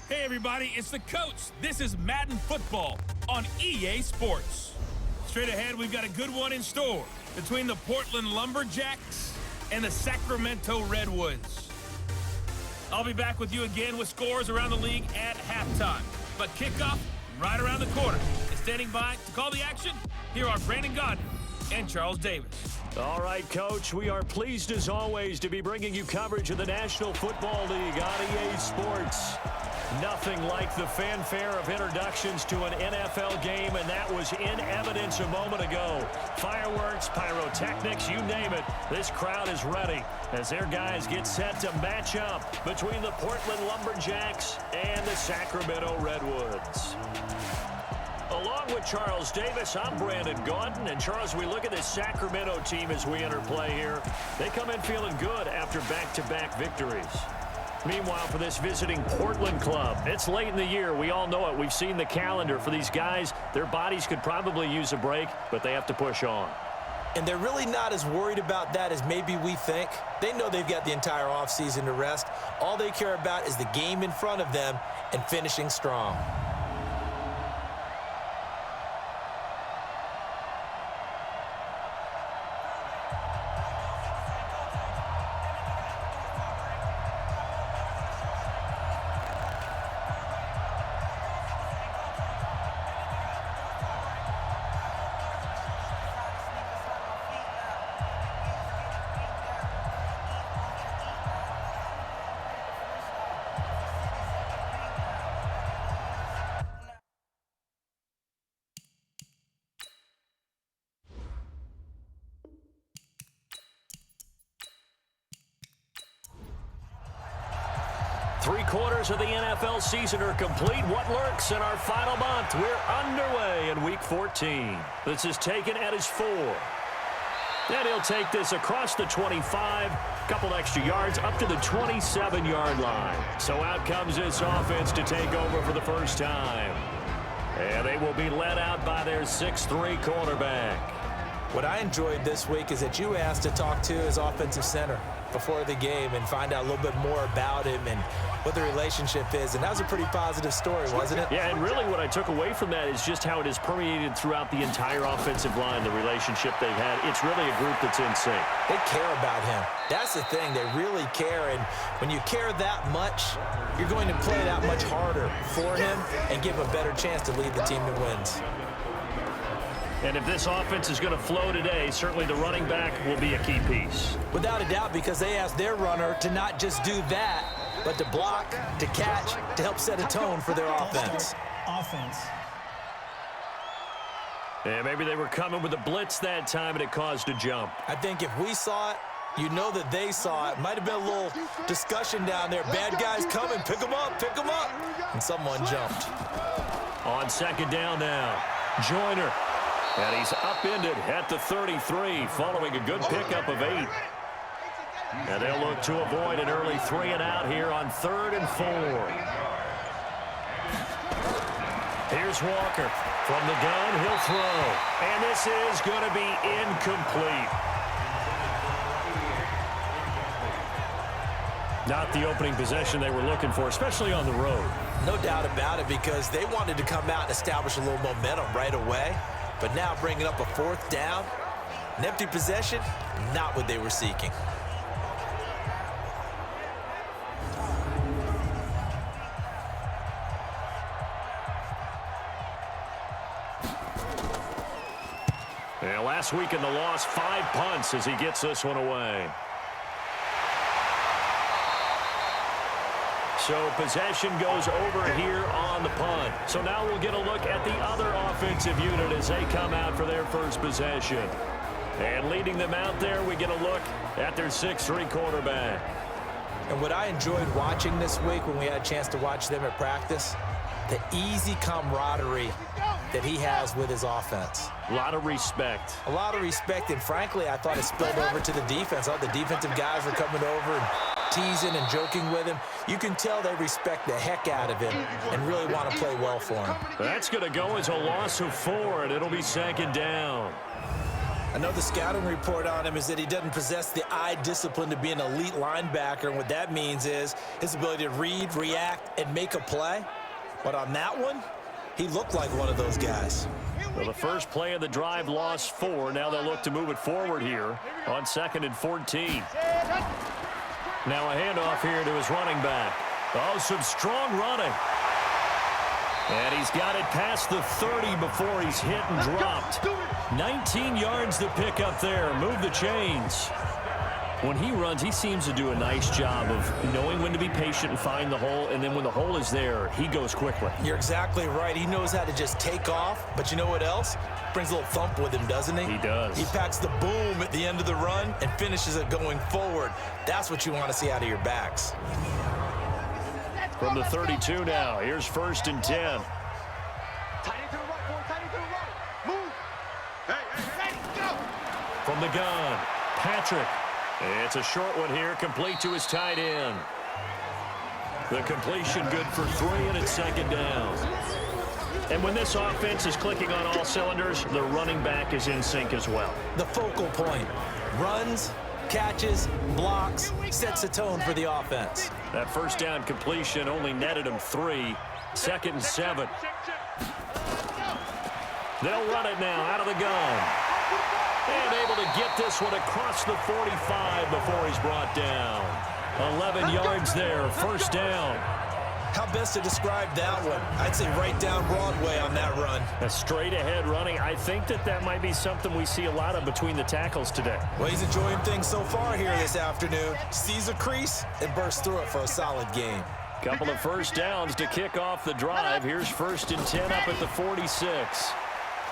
Hey everybody, it's the coach. This is Madden Football on EA Sports. Straight ahead, we've got a good one in store between the Portland Lumberjacks and the Sacramento Redwoods. I'll be back with you again with scores around the league at halftime. But kickoff right around the corner. And standing by to call the action, here are Brandon Godden and Charles Davis. All right, Coach, we are pleased as always to be bringing you coverage of the National Football League on EA Sports. Nothing like the fanfare of introductions to an NFL game, and that was in evidence a moment ago. Fireworks, pyrotechnics, you name it. This crowd is ready as their guys get set to match up between the Portland Lumberjacks and the Sacramento Redwoods. Along with Charles Davis, I'm Brandon Godden. And Charles, we look at this Sacramento team as we enter play here. They come in feeling good after back-to-back victories. Meanwhile, for this visiting Portland club, it's late in the year. We all know it. We've seen the calendar. For these guys, their bodies could probably use a break, but they have to push on. And they're really not as worried about that as maybe we think. They know they've got the entire offseason to rest. All they care about is the game in front of them and finishing strong. Three-quarters of the NFL season are complete. What lurks in our final month? We're underway in Week 14. This is taken at his 4. And he'll take this across the 25, couple extra yards, up to the 27-yard line. So out comes this offense to take over for the first time. And they will be led out by their 6'3 quarterback. What I enjoyed this week is that you asked to talk to his offensive center before the game and find out a little bit more about him and what the relationship is. And that was a pretty positive story, wasn't it? Yeah, and really what I took away from that is just how it has permeated throughout the entire offensive line, the relationship they've had. It's really a group that's in sync. They care about him. That's the thing. They really care. And when you care that much, you're going to play that much harder for him and give him a better chance to lead the team to wins. And if this offense is going to flow today, certainly the running back will be a key piece. Without a doubt, because they asked their runner to not just do that, but to block, to catch, to help set a tone for their offense. And maybe they were coming with a blitz that time, and it caused a jump. I think if we saw it, you know that they saw it. Might have been a little discussion down there. Bad guys coming. Pick them up. Pick them up. And someone jumped. On second down now, Joyner. And he's upended at the 33, following a good pickup of 8. And they'll look to avoid an early 3 and out here on 3rd and 4. Here's Walker. From the gun, he'll throw. And this is going to be incomplete. Not the opening possession they were looking for, especially on the road. No doubt about it, because they wanted to come out and establish a little momentum right away. But now bringing up a 4th down, an empty possession, not what they were seeking. And last week in the loss, 5 punts as he gets this one away. So possession goes over here on the punt. So now we'll get a look at the other offensive unit as they come out for their first possession. And leading them out there, we get a look at their 6'3 quarterback. And what I enjoyed watching this week when we had a chance to watch them at practice, the easy camaraderie that he has with his offense. A lot of respect. A lot of respect, and frankly, I thought it spilled over to the defense. All the defensive guys were coming over and teasing and joking with him. You can tell they respect the heck out of him and really want to play well for him. That's going to go as a loss of 4, and it'll be 2nd down. I know the scouting report on him is that he doesn't possess the eye discipline to be an elite linebacker, and what that means is his ability to read, react, and make a play. But on that one, he looked like one of those guys. Well, the first play of the drive lost 4. Now they'll look to move it forward here on 2nd and 14. Now a handoff here to his running back. Oh, some strong running. And he's got it past the 30 before he's hit and dropped. 19 yards to pick up there. Move the chains. When he runs, he seems to do a nice job of knowing when to be patient and find the hole, and then when the hole is there, he goes quickly. You're exactly right. He knows how to just take off, but you know what else? Brings a little thump with him, doesn't he? He does. He packs the boom at the end of the run and finishes it going forward. That's what you want to see out of your backs. From the 32 now, here's 1st and 10. From the gun, Patrick. It's a short one here, complete to his tight end. The completion good for 3, and it's 2nd down. And when this offense is clicking on all cylinders, the running back is in sync as well. The focal point. Runs, catches, blocks, sets a tone for the offense. That 1st down completion only netted him 3. 2nd and 7. They'll run it now out of the gun. And able to get this one across the 45 before he's brought down. 11 yards there, 1st down. How best to describe that one? I'd say right down Broadway on that run. A straight ahead running. I think that might be something we see a lot of between the tackles today. Well, he's enjoying things so far here this afternoon. Sees a crease and bursts through it for a solid game. Couple of 1st downs to kick off the drive. Here's 1st and 10 up at the 46.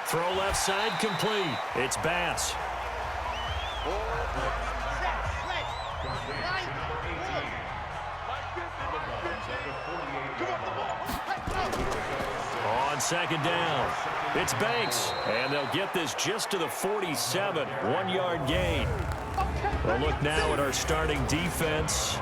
Throw left side complete. It's Bass. On 2nd down, it's Banks. And they'll get this just to the 47. 1-yard gain. We'll look now at our starting defense.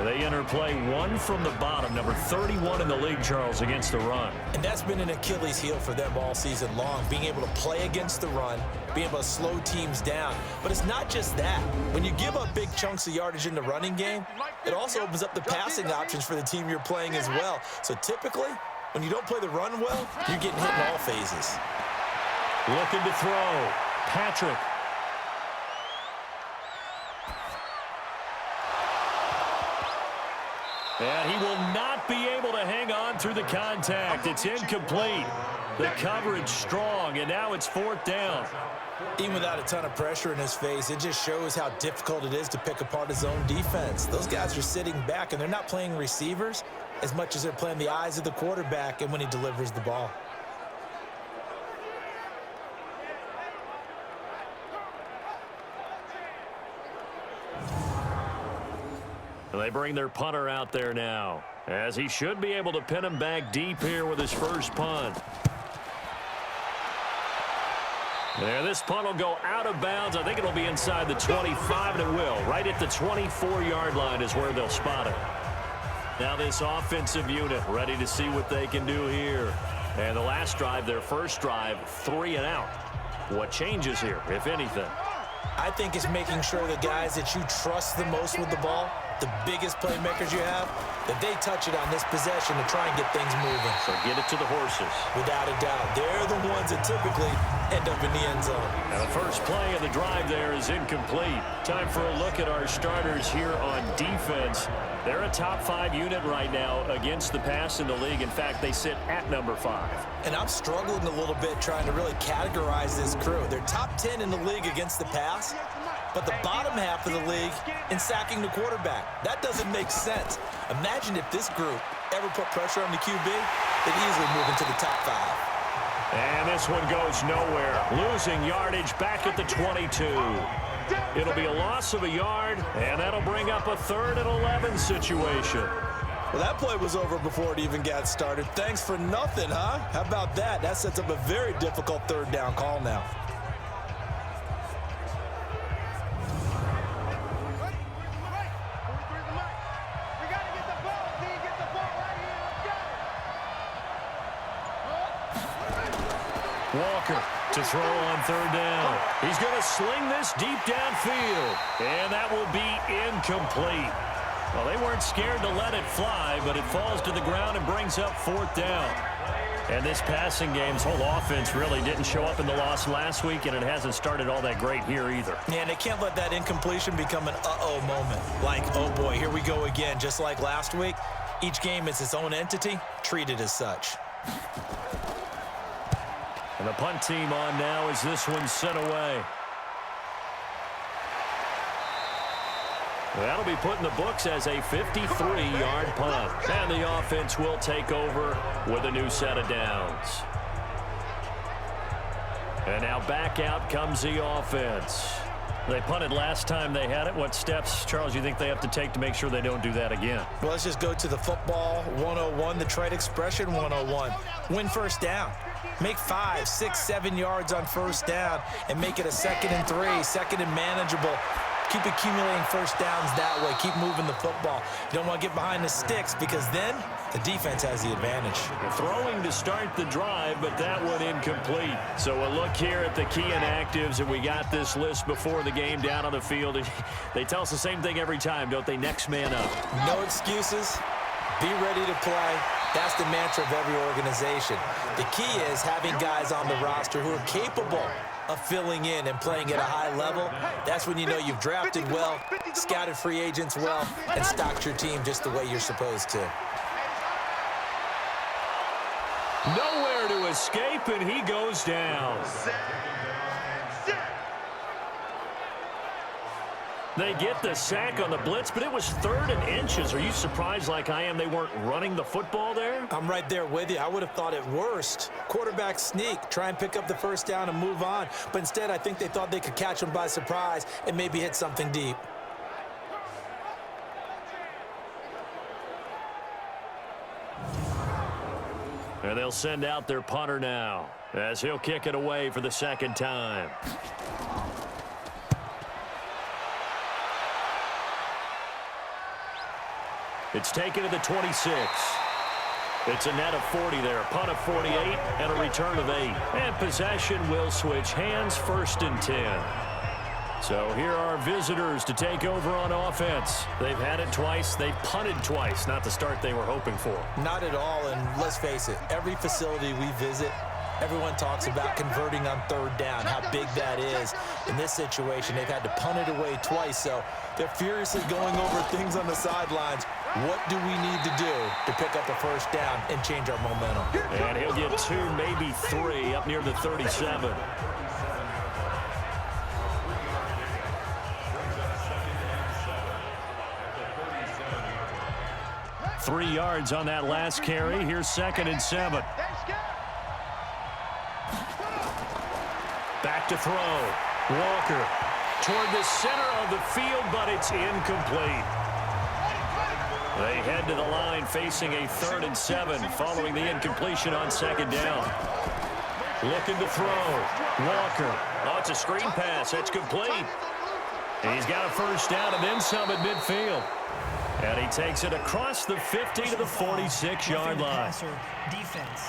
They enter play 1 from the bottom, number 31 in the league, Charles, against the run. And that's been an Achilles heel for them all season long, being able to play against the run, being able to slow teams down. But it's not just that. When you give up big chunks of yardage in the running game, it also opens up the passing options for the team you're playing as well. So typically, when you don't play the run well, you're getting hit in all phases. Looking to throw. Patrick. And he will not be able to hang on through the contact. It's incomplete. The coverage strong, and now it's 4th down. Even without a ton of pressure in his face, it just shows how difficult it is to pick apart his own defense. Those guys are sitting back, and they're not playing receivers as much as they're playing the eyes of the quarterback and when he delivers the ball. They bring their punter out there now, as he should be able to pin him back deep here with his first punt. There, this punt will go out of bounds. I think it'll be inside the 25, and it will. Right at the 24-yard line is where they'll spot it. Now this offensive unit ready to see what they can do here. And the last drive, their first drive, 3 and out. What changes here, if anything? I think it's making sure the guys that you trust the most with the ball, the biggest playmakers you have, that they touch it on this possession to try and get things moving. So get it to the horses. Without a doubt. They're the ones that typically end up in the end zone. And the first play of the drive there is incomplete. Time for a look at our starters here on defense. They're a top 5 unit right now against the pass in the league. In fact, they sit at number 5. And I'm struggling a little bit trying to really categorize this crew. They're top 10 in the league against the pass, but the bottom half of the league in sacking the quarterback. That doesn't make sense. Imagine if this group ever put pressure on the QB, they'd easily move into the top 5. And this one goes nowhere. Losing yardage back at the 22. It'll be a loss of a yard, and that'll bring up a 3rd and 11 situation. Well, that play was over before it even got started. Thanks for nothing, huh? How about that? That sets up a very difficult 3rd down call now. Walker to throw on third down. He's going to sling this deep downfield, and that will be incomplete. Well, they weren't scared to let it fly, but it falls to the ground and brings up fourth down. And this passing game's whole offense really didn't show up in the loss last week, and it hasn't started all that great here either. Yeah, and they can't let that incompletion become an uh-oh moment. Like, oh boy, here we go again. Just like last week, each game is its own entity, treated as such. And the punt team on now as this one's sent away. That'll be put in the books as a 53-yard punt. And the offense will take over with a new set of downs. And now back out comes the offense. They punted last time they had it. What steps, Charles, you think they have to take to make sure they don't do that again? Well, let's just go to the football 101, the trade expression 101. Win first down. Make 5, 6, 7 yards on first down and make it a 2nd and 3, 2nd and manageable. Keep accumulating first downs that way. Keep moving the football. You don't want to get behind the sticks because then the defense has the advantage. Throwing to start the drive, but that one incomplete. So a look here at the key inactives, and we got this list before the game down on the field. They tell us the same thing every time, don't they? Next man up. No excuses. Be ready to play. That's the mantra of every organization. The key is having guys on the roster who are capable of filling in and playing at a high level. That's when you know you've drafted well, scouted free agents well, and stocked your team just the way you're supposed to. Nowhere to escape, and he goes down. They get the sack on the blitz, but it was 3rd and inches. Are you surprised like I am they weren't running the football there? I'm right there with you. I would have thought at worst, quarterback sneak, try and pick up the first down and move on. But instead, I think they thought they could catch them by surprise and maybe hit something deep. And they'll send out their punter now as he'll kick it away for the 2nd time. It's taken to the 26. It's a net of 40 there. Punt of 48 and a return of 8. And possession will switch hands, 1st and 10. So here are visitors to take over on offense. They've had it twice. They've punted twice. Not the start they were hoping for. Not at all, and let's face it, every facility we visit, everyone talks about converting on 3rd down, how big that is. In this situation, they've had to punt it away twice, so they're furiously going over things on the sidelines. What do we need to do to pick up a first down and change our momentum? And he'll get 2, maybe 3 up near the 37. Three yards on that last carry. Here's 2nd and 7. Back to throw. Walker toward the center of the field, but it's incomplete. They head to the line facing a 3rd and 7 following the incompletion on 2nd down. Looking to throw. Walker. Oh, it's a screen pass. That's complete. He's got a first down and then some at midfield. And he takes it across the 50 to the 46-yard line. Defense.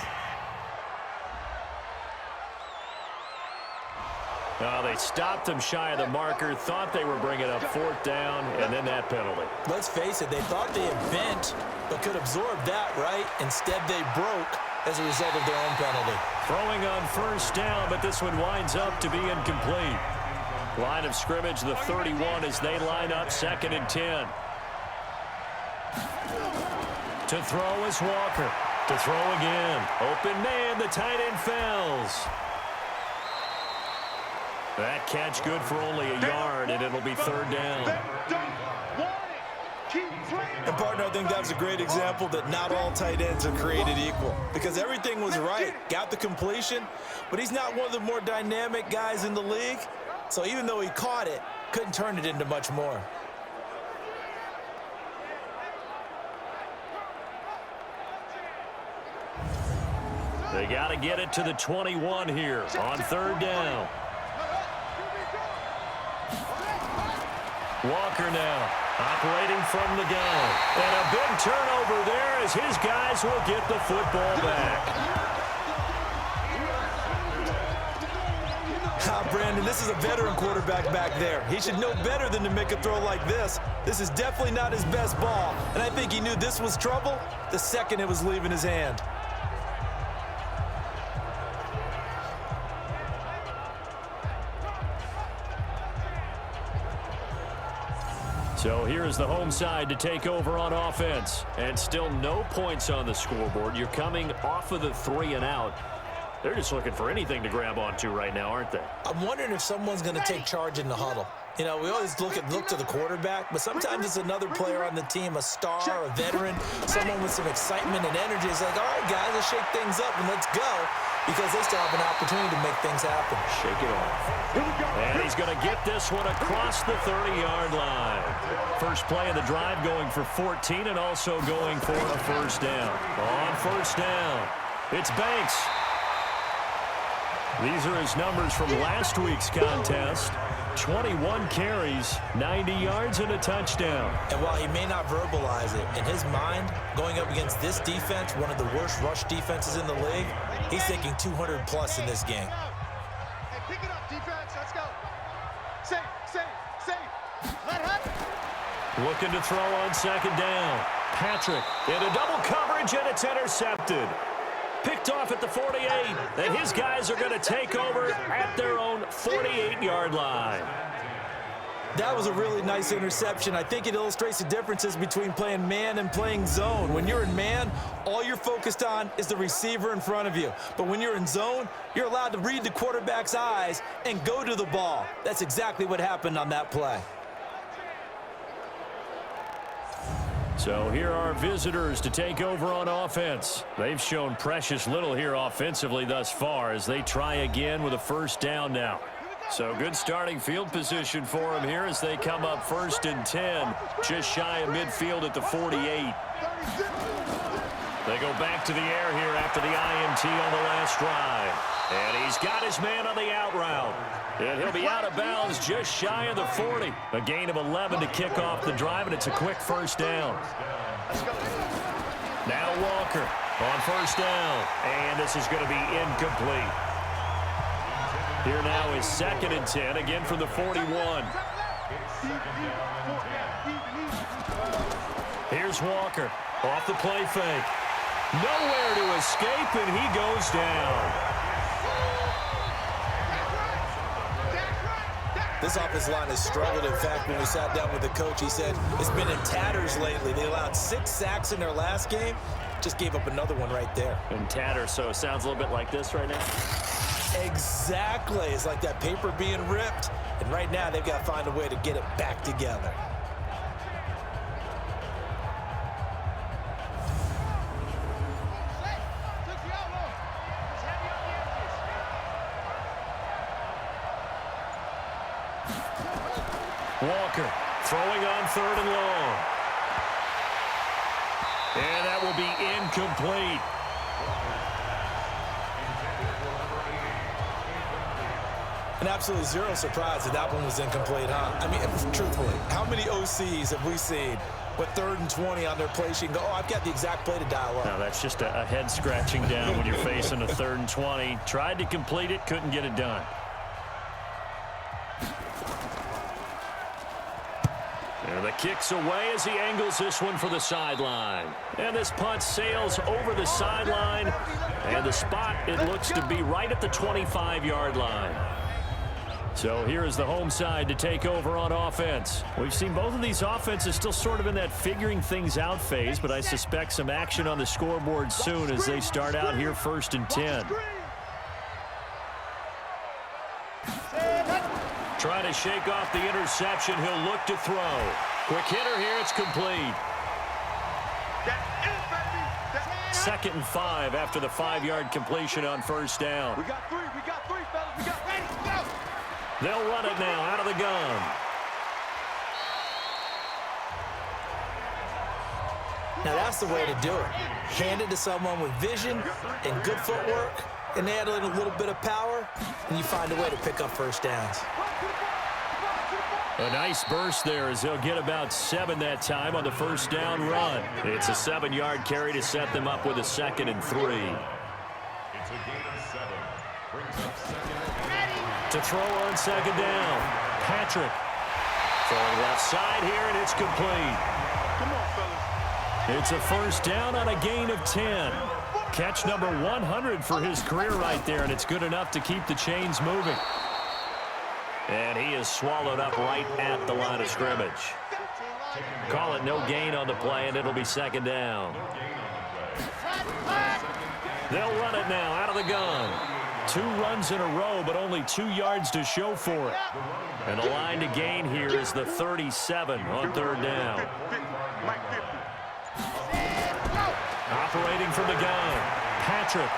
They stopped him shy of the marker, thought they were bringing up 4th down, and then that penalty. Let's face it, they thought they had bent, but could absorb that, right? Instead, they broke as a result of their own penalty. Throwing on 1st down, but this one winds up to be incomplete. Line of scrimmage, the 31, as they line up 2nd and 10. To throw is Walker. To throw again. Open man, the tight end falls. That catch good for only a yard, and it'll be 3rd down. And, partner, I think that was a great example that not all tight ends are created equal. Because everything was right. Got the completion, but he's not one of the more dynamic guys in the league. So even though he caught it, couldn't turn it into much more. They got to get it to the 21 here on 3rd down. Walker now operating from the gun. And a big turnover there as his guys will get the football back. Brandon, this is a veteran quarterback back there. He should know better than to make a throw like this. This is definitely not his best ball, and I think he knew this was trouble the second it was leaving his hand. So here's the home side to take over on offense. And still no points on the scoreboard. You're coming off of the 3 and out. They're just looking for anything to grab onto right now, aren't they? I'm wondering if someone's going to take charge in the huddle. You know, we always look to the quarterback, but sometimes it's another player on the team, a star, a veteran, someone with some excitement and energy. It's like, all right, guys, let's shake things up and let's go, because they still have an opportunity to make things happen. Shake it off. And he's going to get this one across the 30-yard line. First play of the drive going for 14 and also going for a first down. On first down, it's Banks. These are his numbers from last week's contest. 21 carries, 90 yards, and a touchdown. And while he may not verbalize it, in his mind, going up against this defense, one of the worst rush defenses in the league, he's thinking 200-plus in this game. Hey, pick it up, defense. Let's go. Safe. Let him. Looking to throw on second down. Patrick into double coverage, and it's intercepted. Picked off at the 48, and his guys are going to take over at their own 48-yard line. That was a really nice interception. I think it illustrates the differences between playing man and playing zone. When you're in man, all you're focused on is the receiver in front of you. But when you're in zone, you're allowed to read the quarterback's eyes and go to the ball. That's exactly what happened on that play. So here are visitors to take over on offense. They've shown precious little here offensively thus far as they try again with a first down now. So good starting field position for them here as they come up 1st and 10, just shy of midfield at the 48. They go back to the air here after the INT on the last drive. And he's got his man on the out route. And he'll be out of bounds just shy of the 40. A gain of 11 to kick off the drive, and it's a quick first down. Now Walker on first down. And this is going to be incomplete. Here now is 2nd and 10, again from the 41. Here's Walker off the play fake. Nowhere to escape, and he goes down. This offensive line has struggled. In fact, when we sat down with the coach, he said it's been in tatters lately. They allowed 6 sacks in their last game. Just gave up another one right there. In tatters, so it sounds a little bit like this right now. Exactly. It's like that paper being ripped. And right now, they've got to find a way to get it back together. Walker throwing on 3rd and long. And that will be incomplete. And absolutely zero surprise that one was incomplete, huh? I mean, truthfully, how many OCs have we seen with 3rd and 20 on their play sheet and go, oh, I've got the exact play to dial up? No, that's just a head scratching down when you're facing a 3rd and 20. Tried to complete it, couldn't get it done. And the kick's away as he angles this one for the sideline. And this punt sails over the sideline. And the spot, it looks to be right at the 25-yard line. So here is the home side to take over on offense. We've seen both of these offenses still sort of in that figuring things out phase, but I suspect some action on the scoreboard soon as they start out here 1st and 10. Trying to shake off the interception. He'll look to throw. Quick hitter here. It's complete. 2nd and 5 after the 5-yard completion on first down. We got three, fellas. We got ready. Go. They'll run it now out of the gun. Now that's the way to do it. Hand it to someone with vision and good footwork, and add a little bit of power, and you find a way to pick up first downs. A nice burst there as they'll get about 7 that time on the first down run. It's a 7-yard carry to set them up with a 2nd and 3. It's a gain of 7. To throw on second down. Patrick. Throwing left side here, and it's complete. Come on, fellas. It's a first down on a gain of 10. Catch number 100 for his career right there, and it's good enough to keep the chains moving. And he is swallowed up right at the line of scrimmage. Call it no gain on the play, and it'll be second down. They'll run it now out of the gun. 2 runs in a row, but only 2 yards to show for it. And the line to gain here is the 37 on third down. Operating from the gun. Patrick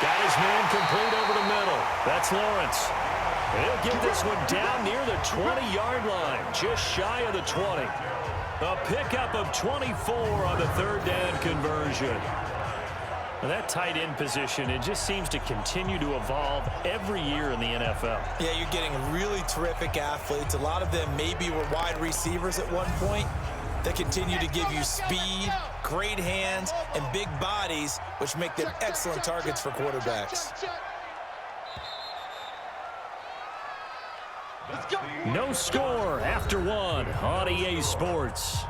got his man complete over the middle. That's Lawrence. He'll get this one down near the 20-yard line, just shy of the 20. A pickup of 24 on the third down conversion. That tight end position, it just seems to continue to evolve every year in the NFL. Yeah, you're getting really terrific athletes. A lot of them maybe were wide receivers at one point. They continue to give you speed, great hands, and big bodies, which make them excellent targets for quarterbacks. No score after 1 on EA Sports.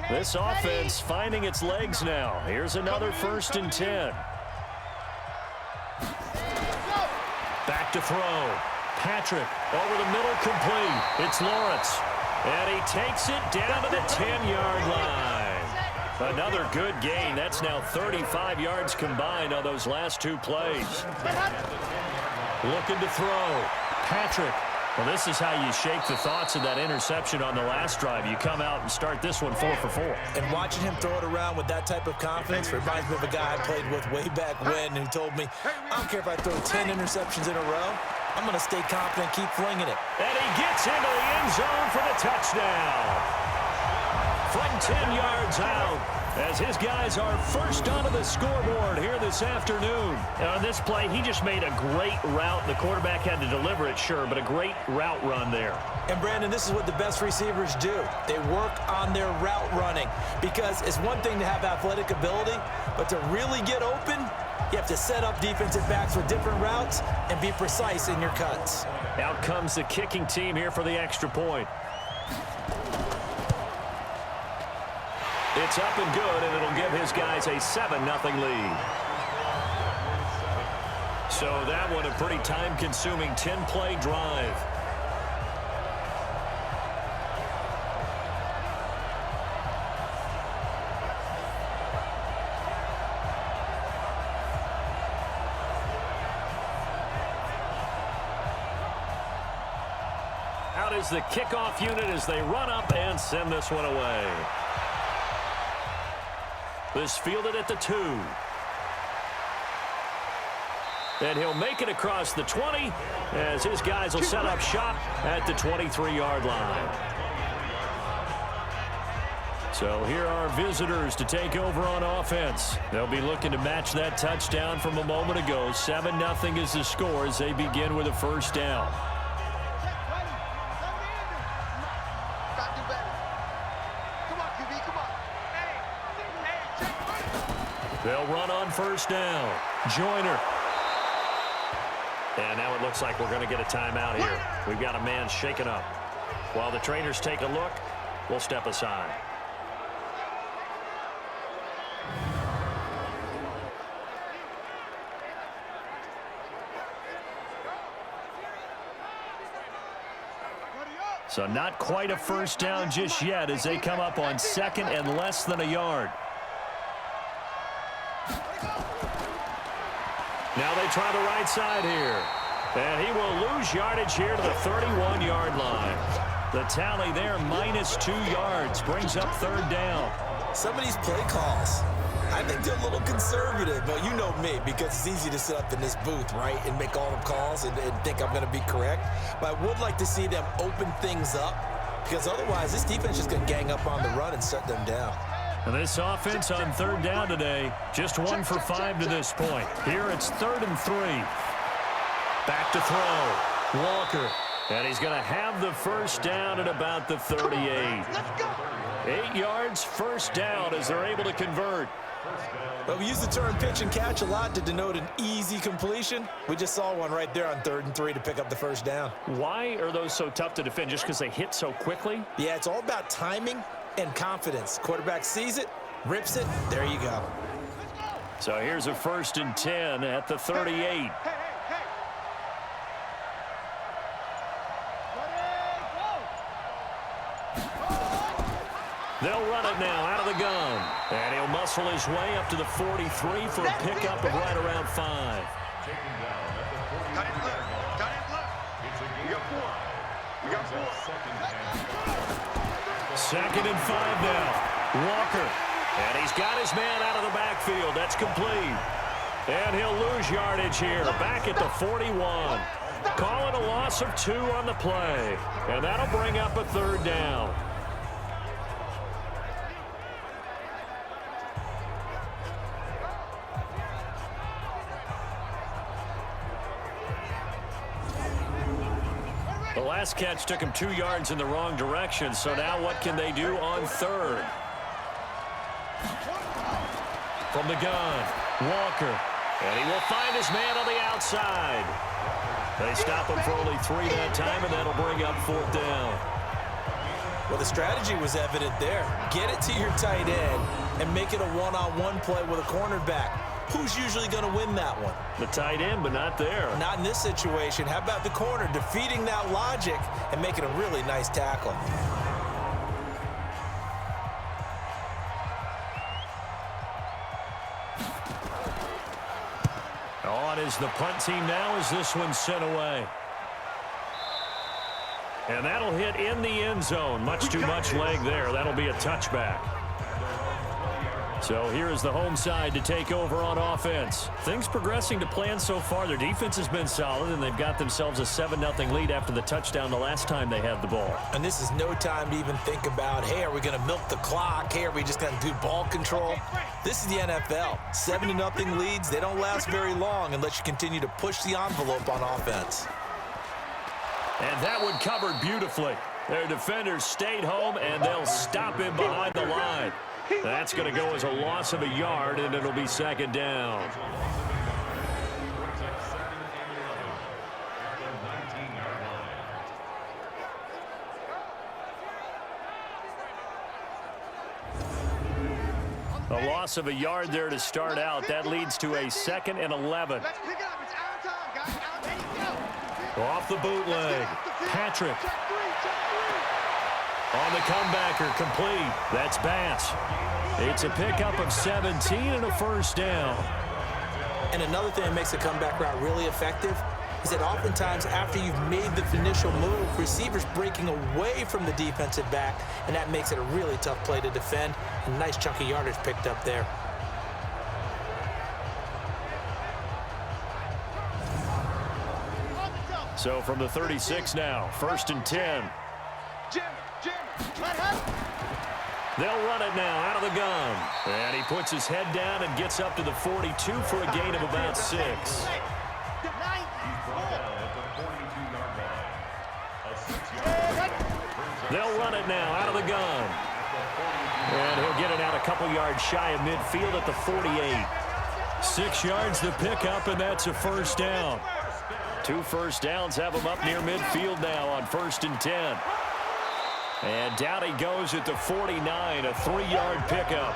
This offense finding its legs now. Here's another 1st and 10. Back to throw. Patrick over the middle, complete. It's Lawrence. And he takes it down to the 10-yard line. Another good gain. That's now 35 yards combined on those last 2 plays. Looking to throw. Patrick. Well, this is how you shake the thoughts of that interception on the last drive. You come out and start this one 4 for 4. And watching him throw it around with that type of confidence reminds me of a guy I played with way back when who told me, I don't care if I throw 10 interceptions in a row, I'm going to stay confident, keep flinging it. And he gets into the end zone for the touchdown. From 10 yards out, as his guys are first onto the scoreboard here this afternoon. On this play, he just made a great route. The quarterback had to deliver it, sure, but a great route run there. And, Brandon, this is what the best receivers do. They work on their route running because it's one thing to have athletic ability, but to really get open, you have to set up defensive backs with different routes and be precise in your cuts. Out comes the kicking team here for the extra point. It's up and good, and it'll give his guys a 7-0 lead. So that one a pretty time-consuming 10-play drive. Out is the kickoff unit as they run up and send this one away. This fielded at the 2. And he'll make it across the 20 as his guys will set up shop at the 23-yard line. So here are visitors to take over on offense. They'll be looking to match that touchdown from a moment ago. 7-0 is the score as they begin with a first down. They'll run on first down. Joyner. And now it looks like we're going to get a timeout here. We've got a man shaken up. While the trainers take a look, we'll step aside. So not quite a first down just yet as they come up on 2nd and less than a yard. Now they try the right side here. And he will lose yardage here to the 31-yard line. The tally there, -2 yards, brings up third down. Some of these play calls, I think they're a little conservative, but you know me, because it's easy to sit up in this booth, right, and make all the calls and think I'm going to be correct. But I would like to see them open things up, because otherwise this defense is going to gang up on the run and shut them down. And this offense on third down today, just 1 for 5 to this point. Here it's 3rd and 3. Back to throw. Walker. And he's going to have the first down at about the 38. 8 yards, first down as they're able to convert. Well, we use the term pitch and catch a lot to denote an easy completion. We just saw one right there on 3rd and 3 to pick up the first down. Why are those so tough to defend? Just because they hit so quickly? Yeah, it's all about timing and confidence. Quarterback sees it, rips it, there you go. So here's a 1st and 10 at the 38. They'll run it now out of the gun. And he'll muscle his way up to the 43 for a pickup of right around 5. Cut it left. Cut it left. We got 4. We got 4. 2nd and 5 now. Walker. And he's got his man out of the backfield. That's complete. And he'll lose yardage here. Back at the 41. Call it a loss of 2 on the play. And that'll bring up a 3rd down. The last catch took him 2 yards in the wrong direction, so now what can they do on 3rd? From the gun, Walker, and he will find his man on the outside. They stop him for only 3 that time, and that'll bring up 4th down. Well, the strategy was evident there. Get it to your tight end and make it a one-on-one play with a cornerback. Who's usually going to win that one? The tight end, but not there. Not in this situation. How about the corner defeating that logic and making a really nice tackle? On is the punt team now as this one's sent away. And that'll hit in the end zone. Much too much leg there. That'll be a touchback. So here is the home side to take over on offense. Things progressing to plan so far. Their defense has been solid, and they've got themselves a 7-0 lead after the touchdown the last time they had the ball. And this is no time to even think about, hey, are we going to milk the clock? Hey, are we just going to do ball control? This is the NFL. 7-0 leads, they don't last very long unless you continue to push the envelope on offense. And that one covered beautifully. Their defenders stayed home, and they'll stop him behind the line. That's going to go as a loss of a yard, and it'll be 2nd down. A loss of a yard there to start out. That leads to a 2nd and 11. Let's pick it up. It's our time, guys. Out there you go. Off the bootleg. Patrick. On the comebacker, complete. That's Bass. It's a pickup of 17 and a 1st down. And another thing that makes a comeback route really effective is that oftentimes after you've made the initial move, receivers breaking away from the defensive back, and that makes it a really tough play to defend. A nice chunk of yardage picked up there. So from the 36 now, 1st and 10. Jim, let him. They'll run it now out of the gun. And he puts his head down and gets up to the 42 for a gain of about 6. They'll run it now out of the gun. And he'll get it out a couple yards shy of midfield at the 48. 6 yards the pickup, and that's a 1st down. 2 first downs have him up near midfield now on 1st and 10. And down he goes at the 49, a 3-yard pickup.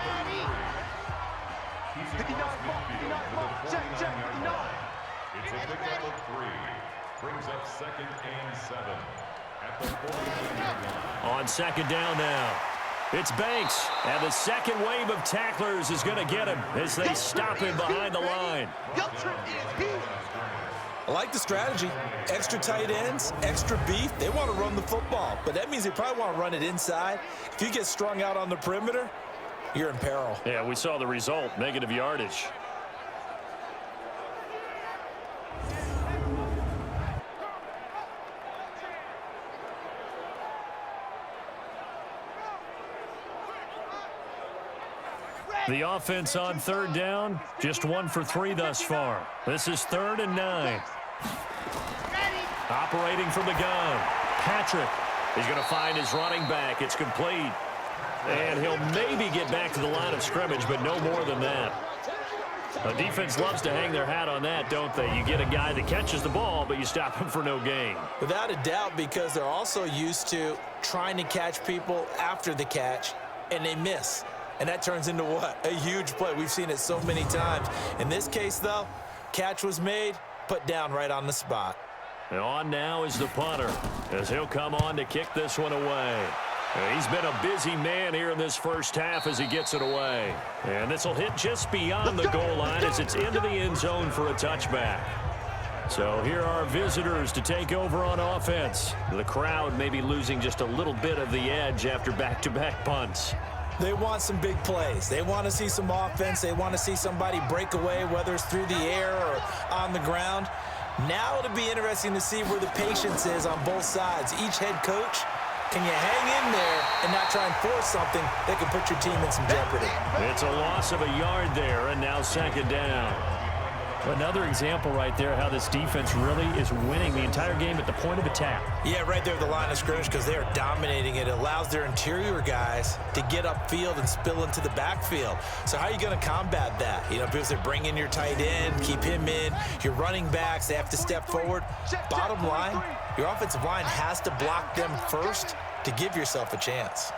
It's a pickup of 3. Brings up 2nd and 7 at the 49-yard line. On 2nd down now. It's Banks, and the second wave of tacklers is going to get him as they stop him behind the line. I like the strategy. Extra tight ends, extra beef. They want to run the football, but that means they probably want to run it inside. If you get strung out on the perimeter, you're in peril. Yeah, we saw the result, negative yardage. The offense on 3rd down, just 1 for 3 thus far. This is 3rd and 9. Operating from the gun. Patrick is going to find his running back. It's complete. And he'll maybe get back to the line of scrimmage, but no more than that. The defense loves to hang their hat on that, don't they? You get a guy that catches the ball, but you stop him for no gain. Without a doubt, because they're also used to trying to catch people after the catch, and they miss. And that turns into what? A huge play. We've seen it so many times. In this case, though, catch was made, put down right on the spot. And on now is the punter, as he'll come on to kick this one away. He's been a busy man here in this first half as he gets it away. And this will hit just beyond the goal line as it's into the end zone for a touchback. So here are visitors to take over on offense. The crowd may be losing just a little bit of the edge after back-to-back punts. They want some big plays. They want to see some offense. They want to see somebody break away, whether it's through the air or on the ground. Now it'll be interesting to see where the patience is on both sides. Each head coach, can you hang in there and not try and force something that can put your team in some jeopardy? It's a loss of a yard there, and now second down. Another example right there how this defense really is winning the entire game at the point of attack. Yeah, right there at the line of scrimmage because they are dominating it. It allows their interior guys to get upfield and spill into the backfield. So how are you going to combat that? You know, because they bring in your tight end, keep him in. Your running backs, they have to step forward. Bottom line, your offensive line has to block them first to give yourself a chance.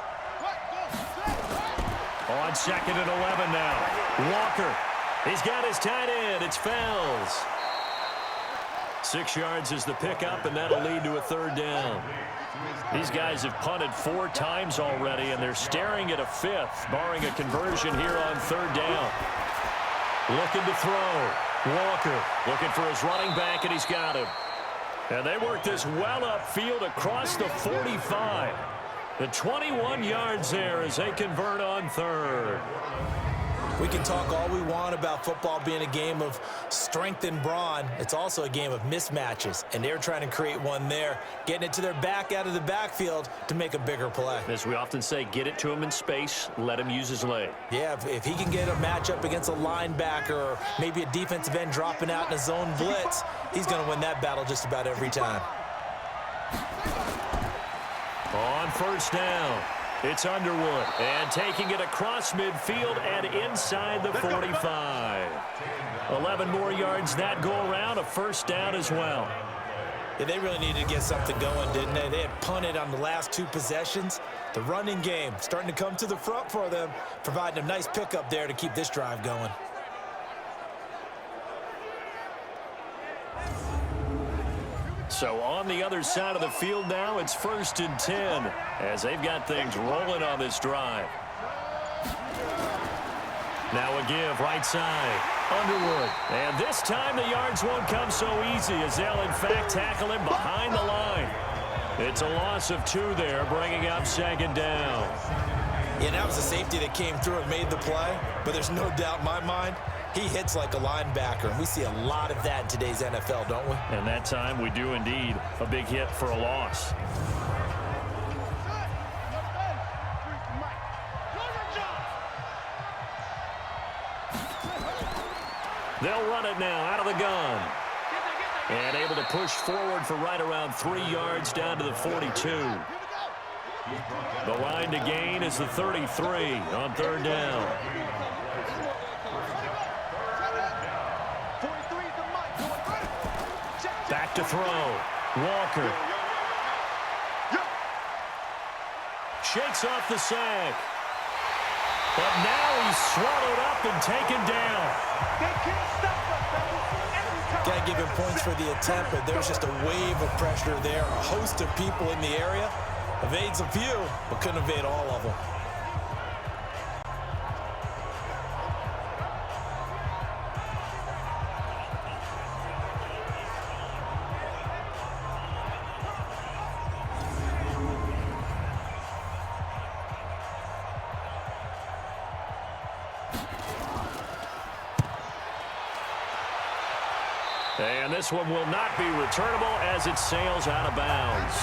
On second and 11 now. Walker. He's got his tight end. It's Fells. 6 yards is the pickup, and that'll lead to a third down. These guys have punted 4 times already, and they're staring at a 5th, barring a conversion here on third down. Looking to throw. Walker looking for his running back, and he's got him. And they work this well upfield across the 45. The 21 yards there as they convert on third. We can talk all we want about football being a game of strength and brawn. It's also a game of mismatches, and they're trying to create one there, getting it to their back out of the backfield to make a bigger play. As we often say, get it to him in space, let him use his leg. Yeah, if he can get a matchup against a linebacker or maybe a defensive end dropping out in a zone blitz, he's going to win that battle just about every time. On first down. It's Underwood, and taking it across midfield and inside the 45. 11 more yards that go around, a first down as well. Yeah, they really needed to get something going, didn't they? They had punted on the last 2 possessions. The running game starting to come to the front for them, providing a nice pickup there to keep this drive going. So on the other side of the field now, it's 1st and 10 as they've got things rolling on this drive. Now a give right side. Underwood. And this time the yards won't come so easy as they'll in fact tackle him behind the line. It's a loss of 2 there, bringing up second down. Yeah, that was a safety that came through and made the play, but there's no doubt in my mind, he hits like a linebacker, and we see a lot of that in today's NFL, don't we? And that time we do indeed. A big hit for a loss. They'll run it now out of the gun. And able to push forward for right around 3 yards down to the 42. The line to gain is the 33 on third down. Back to throw. Walker. Shakes off the sack. But now he's swallowed up and taken down. Got to give him points for the attempt, but there's just a wave of pressure there. A host of people in the area. Evades a few, but couldn't evade all of them. And this one will not be returnable as it sails out of bounds.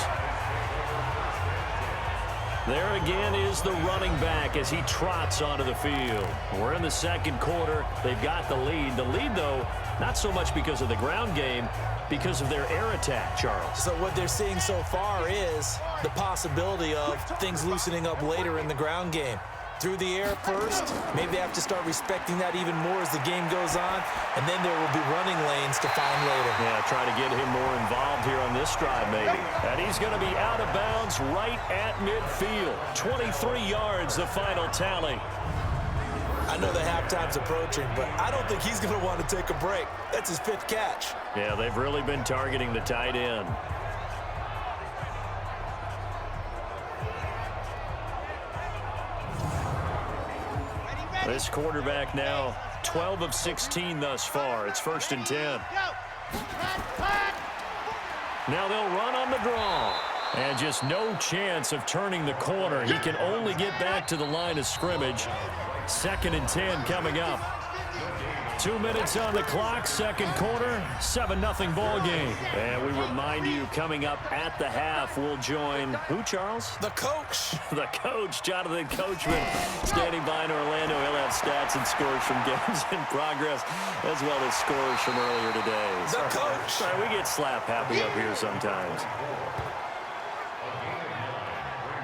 There again is the running back as he trots onto the field. We're in the second quarter. They've got the lead. The lead, though, not so much because of the ground game, because of their air attack, Charles. So what they're seeing so far is the possibility of things loosening up later in the ground game. Through the air first, maybe they have to start respecting that even more as the game goes on, and then there will be running lanes to find later. Yeah, try to get him more involved here on this drive, maybe. And he's going to be out of bounds right at midfield. 23 yards, the final tally. I know the halftime's approaching, but I don't think he's going to want to take a break. That's his 5th catch. Yeah, they've really been targeting the tight end. This quarterback now 12 of 16 thus far. It's 1st and 10. Now they'll run on the draw. And just no chance of turning the corner. He can only get back to the line of scrimmage. 2nd and 10 coming up. 2 minutes on the clock, second quarter, 7-0 ball game. And we remind you, coming up at the half, we'll join who, Charles? The coach. The coach, Jonathan Coachman, standing by in Orlando. He'll have stats and scores from games in progress, as well as scores from earlier today. The coach. Sorry, we get slap happy up here sometimes.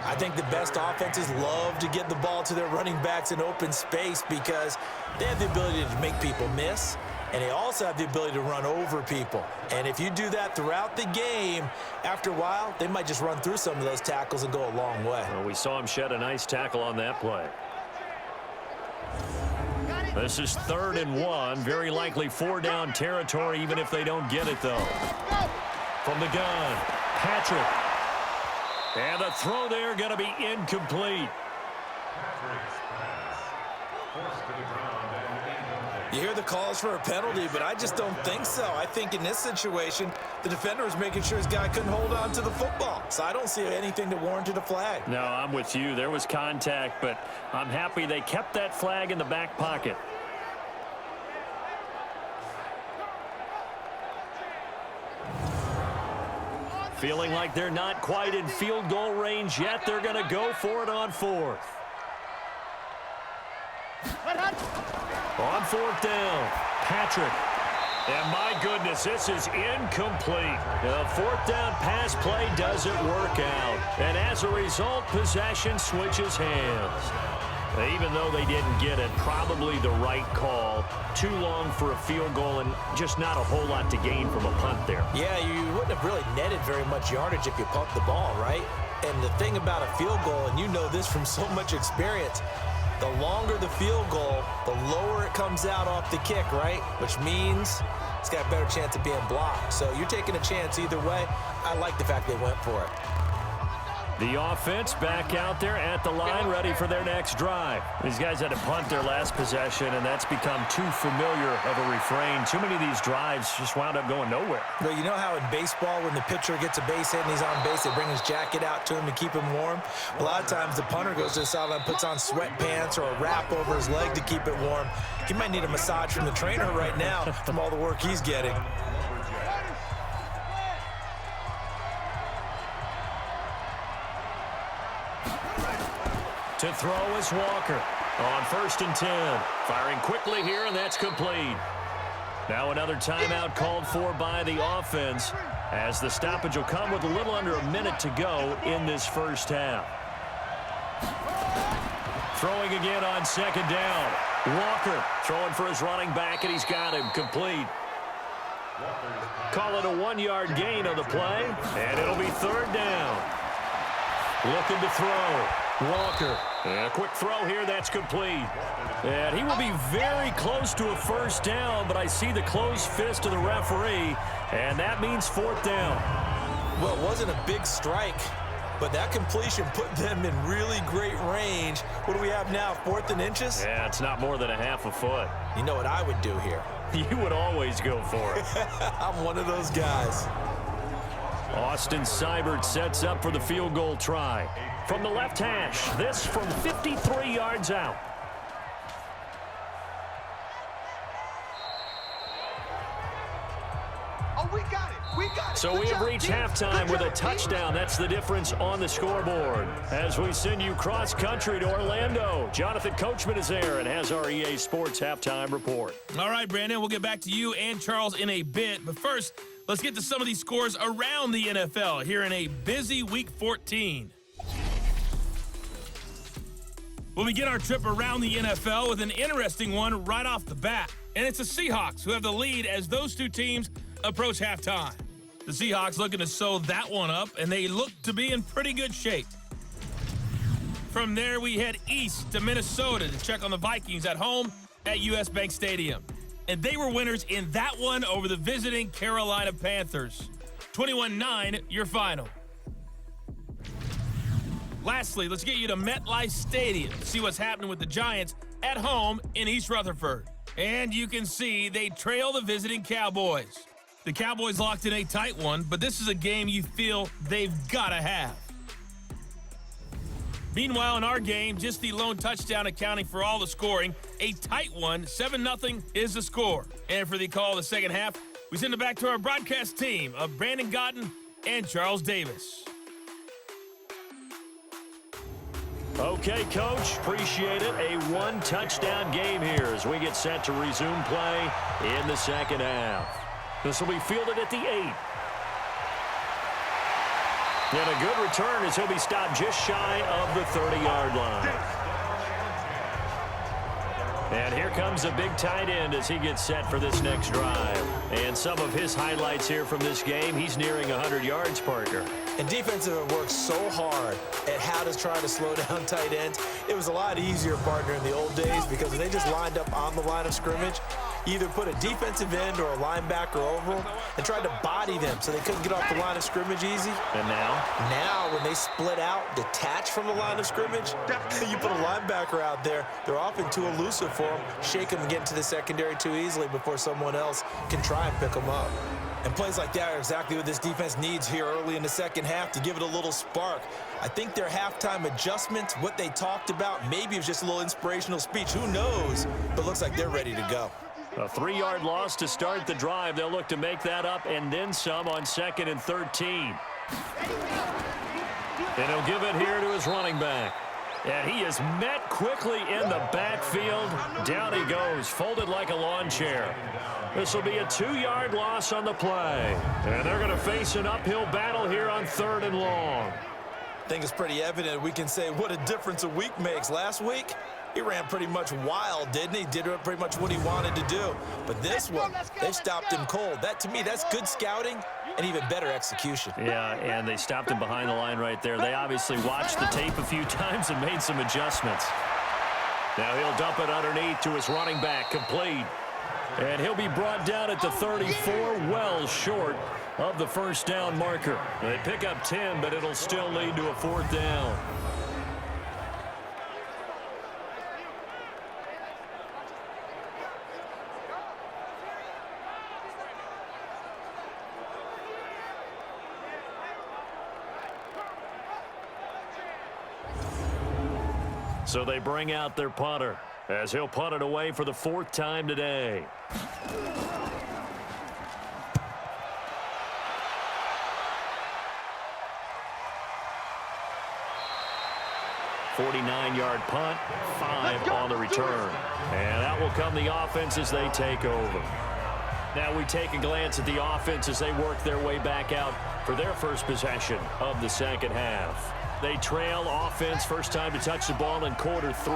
I think the best offenses love to get the ball to their running backs in open space because they have the ability to make people miss, and they also have the ability to run over people. And if you do that throughout the game, after a while, they might just run through some of those tackles and go a long way. Well, we saw him shed a nice tackle on that play. This is 3rd and 1. Very likely 4-down territory, even if they don't get it, though. From the gun, Patrick. And the throw there going to be incomplete. You hear the calls for a penalty, but I just don't think so. I think in this situation, the defender was making sure his guy couldn't hold on to the football. So I don't see anything that warranted a flag. No, I'm with you. There was contact, but I'm happy they kept that flag in the back pocket. Feeling like they're not quite in field goal range yet. They're going to go for it on 4th. On 4th down, Patrick. And my goodness, this is incomplete. The 4th down pass play doesn't work out. And as a result, possession switches hands. Even though they didn't get it, probably the right call. Too long for a field goal and just not a whole lot to gain from a punt there. Yeah, you wouldn't have really netted very much yardage if you pumped the ball, right? And the thing about a field goal, and you know this from so much experience, the longer the field goal, the lower it comes out off the kick, right? Which means it's got a better chance of being blocked. So you're taking a chance either way. I like the fact they went for it. The offense back out there at the line, ready for their next drive. These guys had to punt their last possession, and that's become too familiar of a refrain. Too many of these drives just wound up going nowhere. Well, you know how in baseball, when the pitcher gets a base hit and he's on base, they bring his jacket out to him to keep him warm? A lot of times the punter goes to the sideline, puts on sweatpants or a wrap over his leg to keep it warm. He might need a massage from the trainer right now from all the work he's getting. To throw is Walker on 1st and 10. Firing quickly here, and that's complete. Now another timeout called for by the offense as the stoppage will come with a little under a minute to go in this first half. Throwing again on 2nd down. Walker throwing for his running back, and he's got him complete. Call it a 1-yard gain on the play, and it'll be 3rd down. Looking to throw. Walker. And a quick throw here, that's complete. And he will be very close to a 1st down, but I see the closed fist of the referee, and that means 4th down. Well, it wasn't a big strike, but that completion put them in really great range. What do we have now, 4th and inches? Yeah, it's not more than a half a foot. You know what I would do here? You would always go for it. I'm one of those guys. Austin Seibert sets up for the field goal try. From the left hash, this from 53 yards out. Oh, we got it. We got it. So we have reached halftime with a touchdown. That's the difference on the scoreboard. As we send you cross-country to Orlando, Jonathan Coachman is there and has our EA Sports halftime report. All right, Brandon, we'll get back to you and Charles in a bit. But first, let's get to some of these scores around the NFL here in a busy Week 14. We'll begin our trip around the NFL with an interesting one right off the bat. And it's the Seahawks who have the lead as those two teams approach halftime. The Seahawks looking to sew that one up, and they look to be in pretty good shape. From there, we head east to Minnesota to check on the Vikings at home at US Bank Stadium. And they were winners in that one over the visiting Carolina Panthers. 21-9, your final. Lastly, let's get you to MetLife Stadium to see what's happening with the Giants at home in East Rutherford. And you can see they trail the visiting Cowboys. The Cowboys locked in a tight one, but this is a game you feel they've got to have. Meanwhile, in our game, just the lone touchdown accounting for all the scoring. A tight one, 7-0 is the score. And for the call of the second half, we send it back to our broadcast team of Brandon Gotten and Charles Davis. Okay, Coach, appreciate it. A one-touchdown game here as we get set to resume play in the second half. This will be fielded at the 8. And a good return as he'll be stopped just shy of the 30-yard line. And here comes a big tight end as he gets set for this next drive. And some of his highlights here from this game, he's nearing 100 yards, Parker. And defensive worked so hard at how to try to slow down tight ends. It was a lot easier, partner, in the old days because when they just lined up on the line of scrimmage, either put a defensive end or a linebacker over them and tried to body them so they couldn't get off the line of scrimmage easy. And now? Now, when they split out, detach from the line of scrimmage, you put a linebacker out there, they're often too elusive for them, shake them and get into the secondary too easily before someone else can try and pick them up. And plays like that are exactly what this defense needs here early in the second half to give it a little spark. I think their halftime adjustments, what they talked about, maybe it was just a little inspirational speech. Who knows? But looks like they're ready to go. A 3-yard loss to start the drive. They'll look to make that up and then some on 2nd and 13. And he'll give it here to his running back. And he is met quickly in the backfield. Down he goes, folded like a lawn chair. This will be a 2-yard loss on the play. And they're going to face an uphill battle here on 3rd and long. I think it's pretty evident we can say what a difference a week makes. Last week, he ran pretty much wild, didn't he? Did pretty much what he wanted to do. But this one, they stopped him cold. That, to me, that's good scouting and even better execution. Yeah, and they stopped him behind the line right there. They obviously watched the tape a few times and made some adjustments. Now he'll dump it underneath to his running back, complete. And he'll be brought down at the 34, well short of the first down marker. They pick up 10, but it'll still lead to a 4th down. So they bring out their punter as he'll punt it away for the 4th time today. 49-yard punt, 5 on the return. And that will come the offense as they take over. Now we take a glance at the offense as they work their way back out for their first possession of the second half. They trail offense, first time to touch the ball in quarter 3,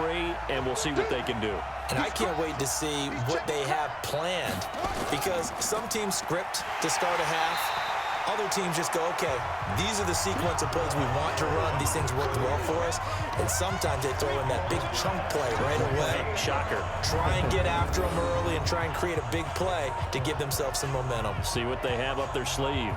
and we'll see what they can do. And I can't wait to see what they have planned, because some teams script to start a half. Other teams just go, okay, these are the sequence of plays we want to run. These things worked well for us. And sometimes they throw in that big chunk play right away. Shocker. Try and get after them early and try and create a big play to give themselves some momentum. See what they have up their sleeve.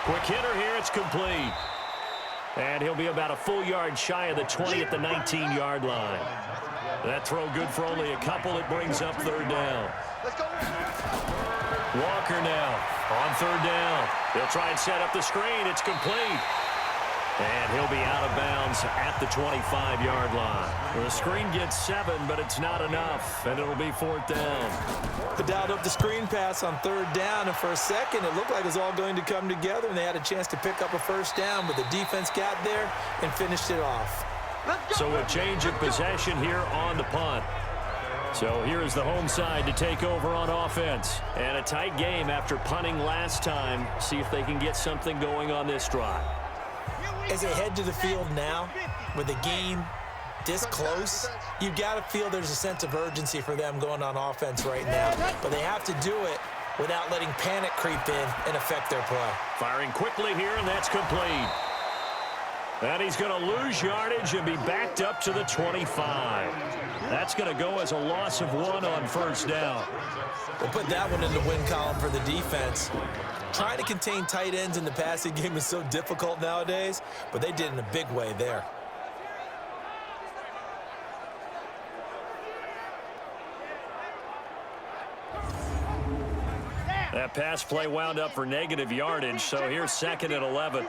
Quick hitter here, it's complete. And he'll be about a full yard shy of the 20 at the 19-yard line. That throw good for only a couple. It brings up 3rd down. Let's go. Walker now on third down. He'll try and set up the screen. It's complete. And he'll be out of bounds at the 25-yard line. The screen gets 7, but it's not enough, and it'll be 4th down. They dialed up the screen pass on third down, and for a second it looked like it was all going to come together, and they had a chance to pick up a first down, but the defense got there and finished it off. So a change of possession here on the punt. So here is the home side to take over on offense. And a tight game after punting last time. See if they can get something going on this drive. As they head to the field now, with the game this close, you've got to feel there's a sense of urgency for them going on offense right now. But they have to do it without letting panic creep in and affect their play. Firing quickly here, and that's complete. And he's going to lose yardage and be backed up to the 25. That's going to go as a loss of 1 on first down. We'll put that one in the win column for the defense. Trying to contain tight ends in the passing game is so difficult nowadays, but they did in a big way there. That pass play wound up for negative yardage, so here's 2nd and 11.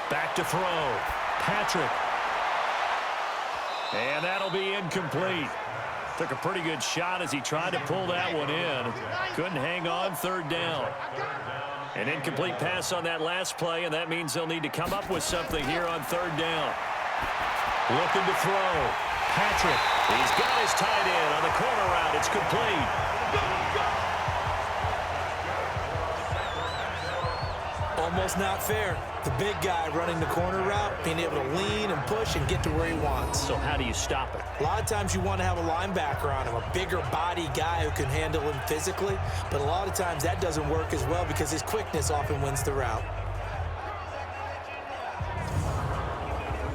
Back to throw. Patrick. And that'll be incomplete. Took a pretty good shot as he tried to pull that one in. Couldn't hang on, 3rd down. An incomplete pass on that last play, and that means they'll need to come up with something here on 3rd down. Looking to throw. Patrick. He's got his tight end on the corner route. It's complete. Almost not fair. The big guy running the corner route, being able to lean and push and get to where he wants. So how do you stop it? A lot of times you want to have a linebacker on him, a bigger body guy who can handle him physically, but a lot of times that doesn't work as well because his quickness often wins the route.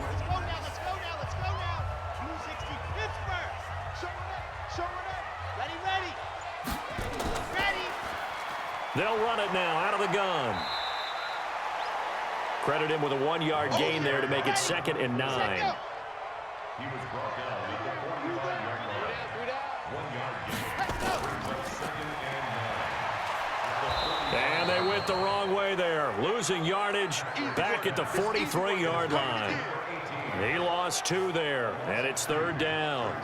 Let's go now. 260, Pittsburgh. Showing up. Ready. They'll run it now out of the gun. Credit him with a 1-yard gain there to make it 2nd and 9. He was brought down at the 45-yard line. 1-yard gain. Brings up 2nd and 9. And they went the wrong way there. Losing yardage back at the 43-yard line. He lost 2 there, and it's 3rd down.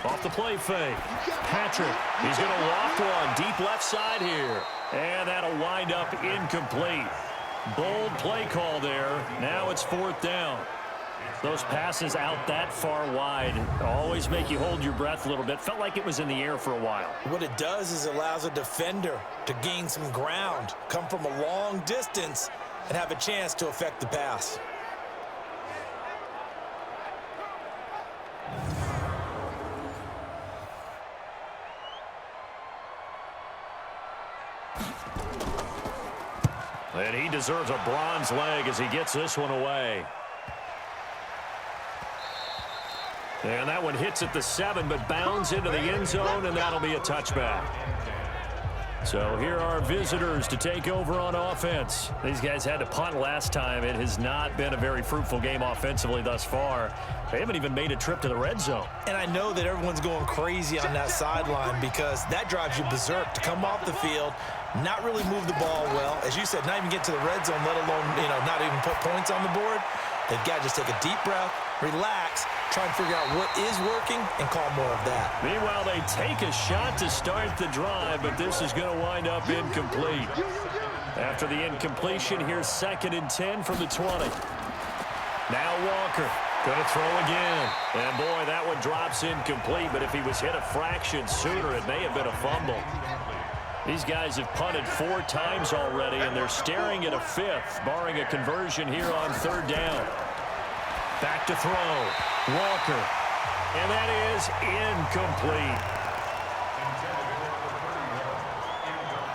Off the play fake. Patrick, he's going to loft one deep left side here. And that'll wind up incomplete. Bold play call there. Now it's 4th down. Those passes out that far wide always make you hold your breath a little bit. Felt like it was in the air for a while. What it does is allows a defender to gain some ground, come from a long distance, and have a chance to affect the pass. And he deserves a bronze leg as he gets this one away. And that one hits at the 7, but bounds into the end zone, and that'll be a touchback. So here are visitors to take over on offense. These guys had to punt last time. It has not been a very fruitful game offensively thus far. They haven't even made a trip to the red zone. And I know that everyone's going crazy on that sideline because that drives you berserk to come off the field, not really move the ball well. As you said, not even get to the red zone, let alone, not even put points on the board. They've got to just take a deep breath, relax, try and figure out what is working, and call more of that. Meanwhile, they take a shot to start the drive, but this is going to wind up incomplete. After the incompletion, here's 2nd and 10 from the 20. Now Walker going to throw again. And, boy, that one drops incomplete, but if he was hit a fraction sooner, it may have been a fumble. These guys have punted 4 times already, and they're staring at a 5th, barring a conversion here on 3rd down. Back to throw. Walker. And that is incomplete.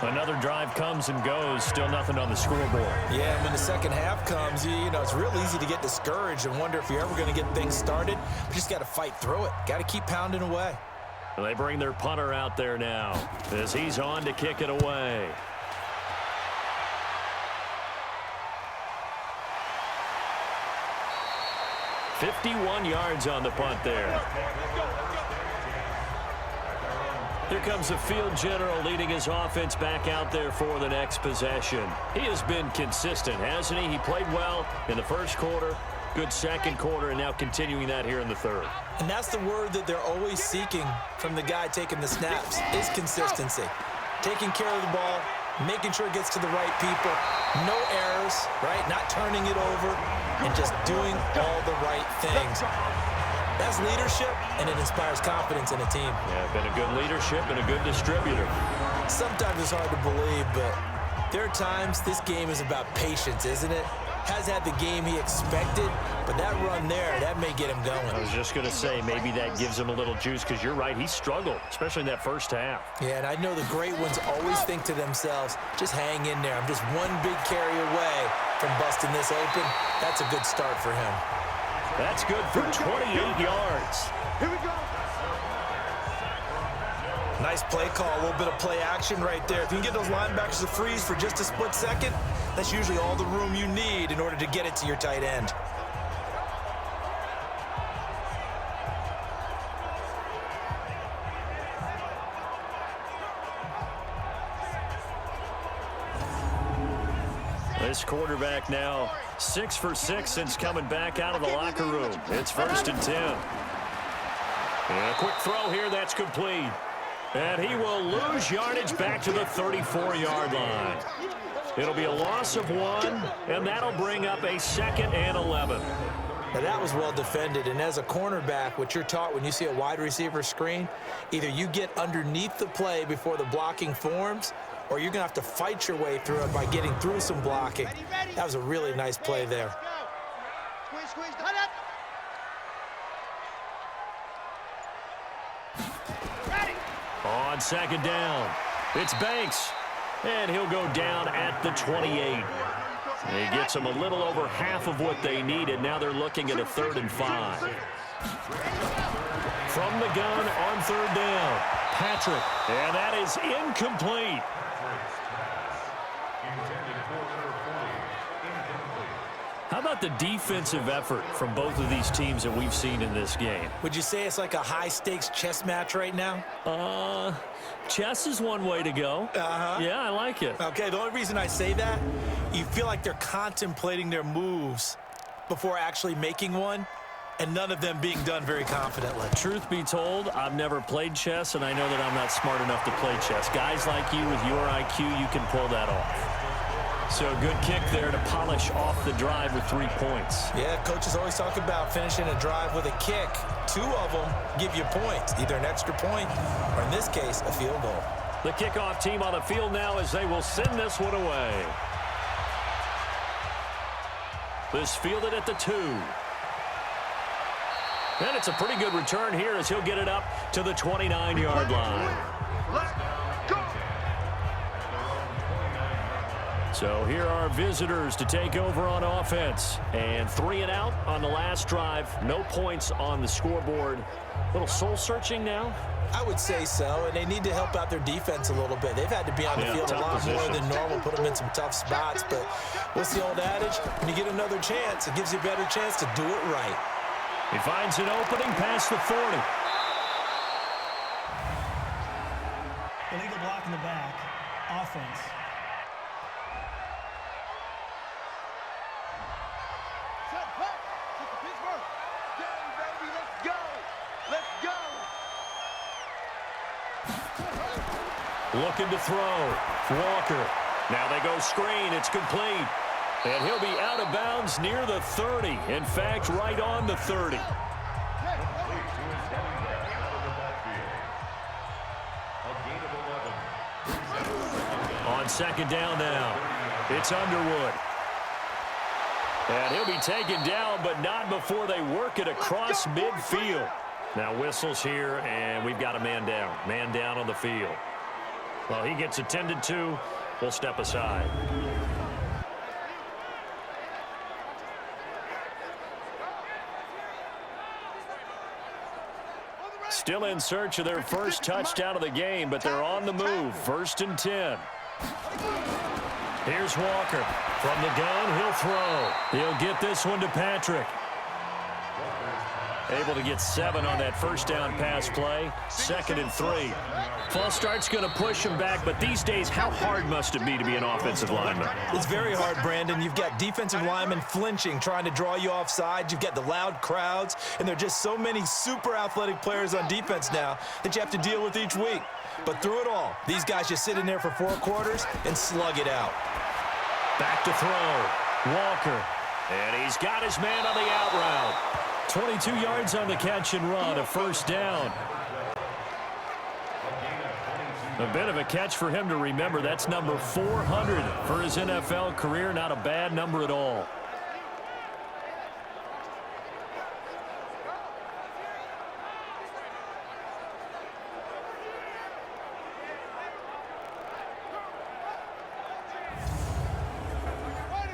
Another drive comes and goes. Still nothing on the scoreboard. Yeah, when the second half comes, you know, it's real easy to get discouraged and wonder if you're ever going to get things started. You just got to fight through it. Got to keep pounding away. They bring their punter out there now as he's on to kick it away. "51 yards on the punt there. Here comes the field general leading his offense back out there for the next possession. He has been consistent, hasn't he? He played well in the first quarter, good second quarter, and now continuing that here in the third. And that's the word that they're always seeking from the guy taking the snaps, is consistency. Taking care of the ball, making sure it gets to the right people, no errors, right? Not turning it over, and just doing all the right things. That's leadership, and it inspires confidence in a team. Yeah, been a good leadership and a good distributor. Sometimes it's hard to believe, but there are times this game is about patience, isn't it? Has had the game he expected, but that run there, that may get him going. I was just going to say, maybe that gives him a little juice, because you're right, he struggled, especially in that first half. Yeah, and I know the great ones always think to themselves, just hang in there. I'm just one big carry away from busting this open. That's a good start for him. That's good for 28 yards. Here we go. Nice play call, a little bit of play action right there. If you can get those linebackers to freeze for just a split second, that's usually all the room you need in order to get it to your tight end. This quarterback now 6 for 6 since coming back out of the locker room. It's 1st and 10. And a quick throw here, that's complete. And he will lose yardage back to the 34-yard line. It'll be a loss of 1, and that'll bring up a 2nd and 11. Now that was well defended, and as a cornerback, what you're taught when you see a wide receiver screen, either you get underneath the play before the blocking forms, or you're going to have to fight your way through it by getting through some blocking. That was a really nice play there. Squeeze, squeeze, cut it. On 2nd down, it's Banks, and he'll go down at the 28. He gets them a little over half of what they needed. Now they're looking at a 3rd and 5. From the gun on 3rd down, Patrick, and that is incomplete. How about the defensive effort from both of these teams that we've seen in this game? Would you say it's like a high-stakes chess match right now? Chess is one way to go. Yeah, I like it. Okay, the only reason I say that, you feel like they're contemplating their moves before actually making one, and none of them being done very confidently. Truth be told, I've never played chess, and I know that I'm not smart enough to play chess. Guys like you with your IQ, you can pull that off. So a good kick there to polish off the drive with 3 points. Yeah, coaches always talk about finishing a drive with a kick. 2 of them give you points, either an extra point or, in this case, a field goal. The kickoff team on the field now as they will send this one away. This fielded at the 2. And it's a pretty good return here as he'll get it up to the 29-yard line. So here are visitors to take over on offense. And 3 and out on the last drive. No points on the scoreboard. A little soul-searching now? I would say so, and they need to help out their defense a little bit. They've had to be on the field a lot more than normal, put them in some tough spots. But what's the old adage? When you get another chance, it gives you a better chance to do it right. He finds an opening past the 40. Illegal block in the back. Offense. Looking to throw. Walker. Now they go screen. It's complete. And he'll be out of bounds near the 30. In fact, right on the 30. On 2nd down now, it's Underwood. And he'll be taken down, but not before they work it across midfield. Now whistles here, and we've got a man down. Man down on the field. Well, he gets attended to. We'll step aside. Still in search of their first touchdown of the game, but they're on the move. 1st and 10. Here's Walker. From the gun, he'll throw. He'll get this one to Patrick. Able to get 7 on that first down pass play. 2nd and 3. False start's going to push him back, but these days, how hard must it be to be an offensive lineman? It's very hard, Brandon. You've got defensive linemen flinching, trying to draw you offside. You've got the loud crowds, and there are just so many super athletic players on defense now that you have to deal with each week. But through it all, these guys just sit in there for 4 quarters and slug it out. Back to throw. Walker. And he's got his man on the out route. 22 yards on the catch and run, a 1st down. A bit of a catch for him to remember. That's number 400 for his NFL career. Not a bad number at all.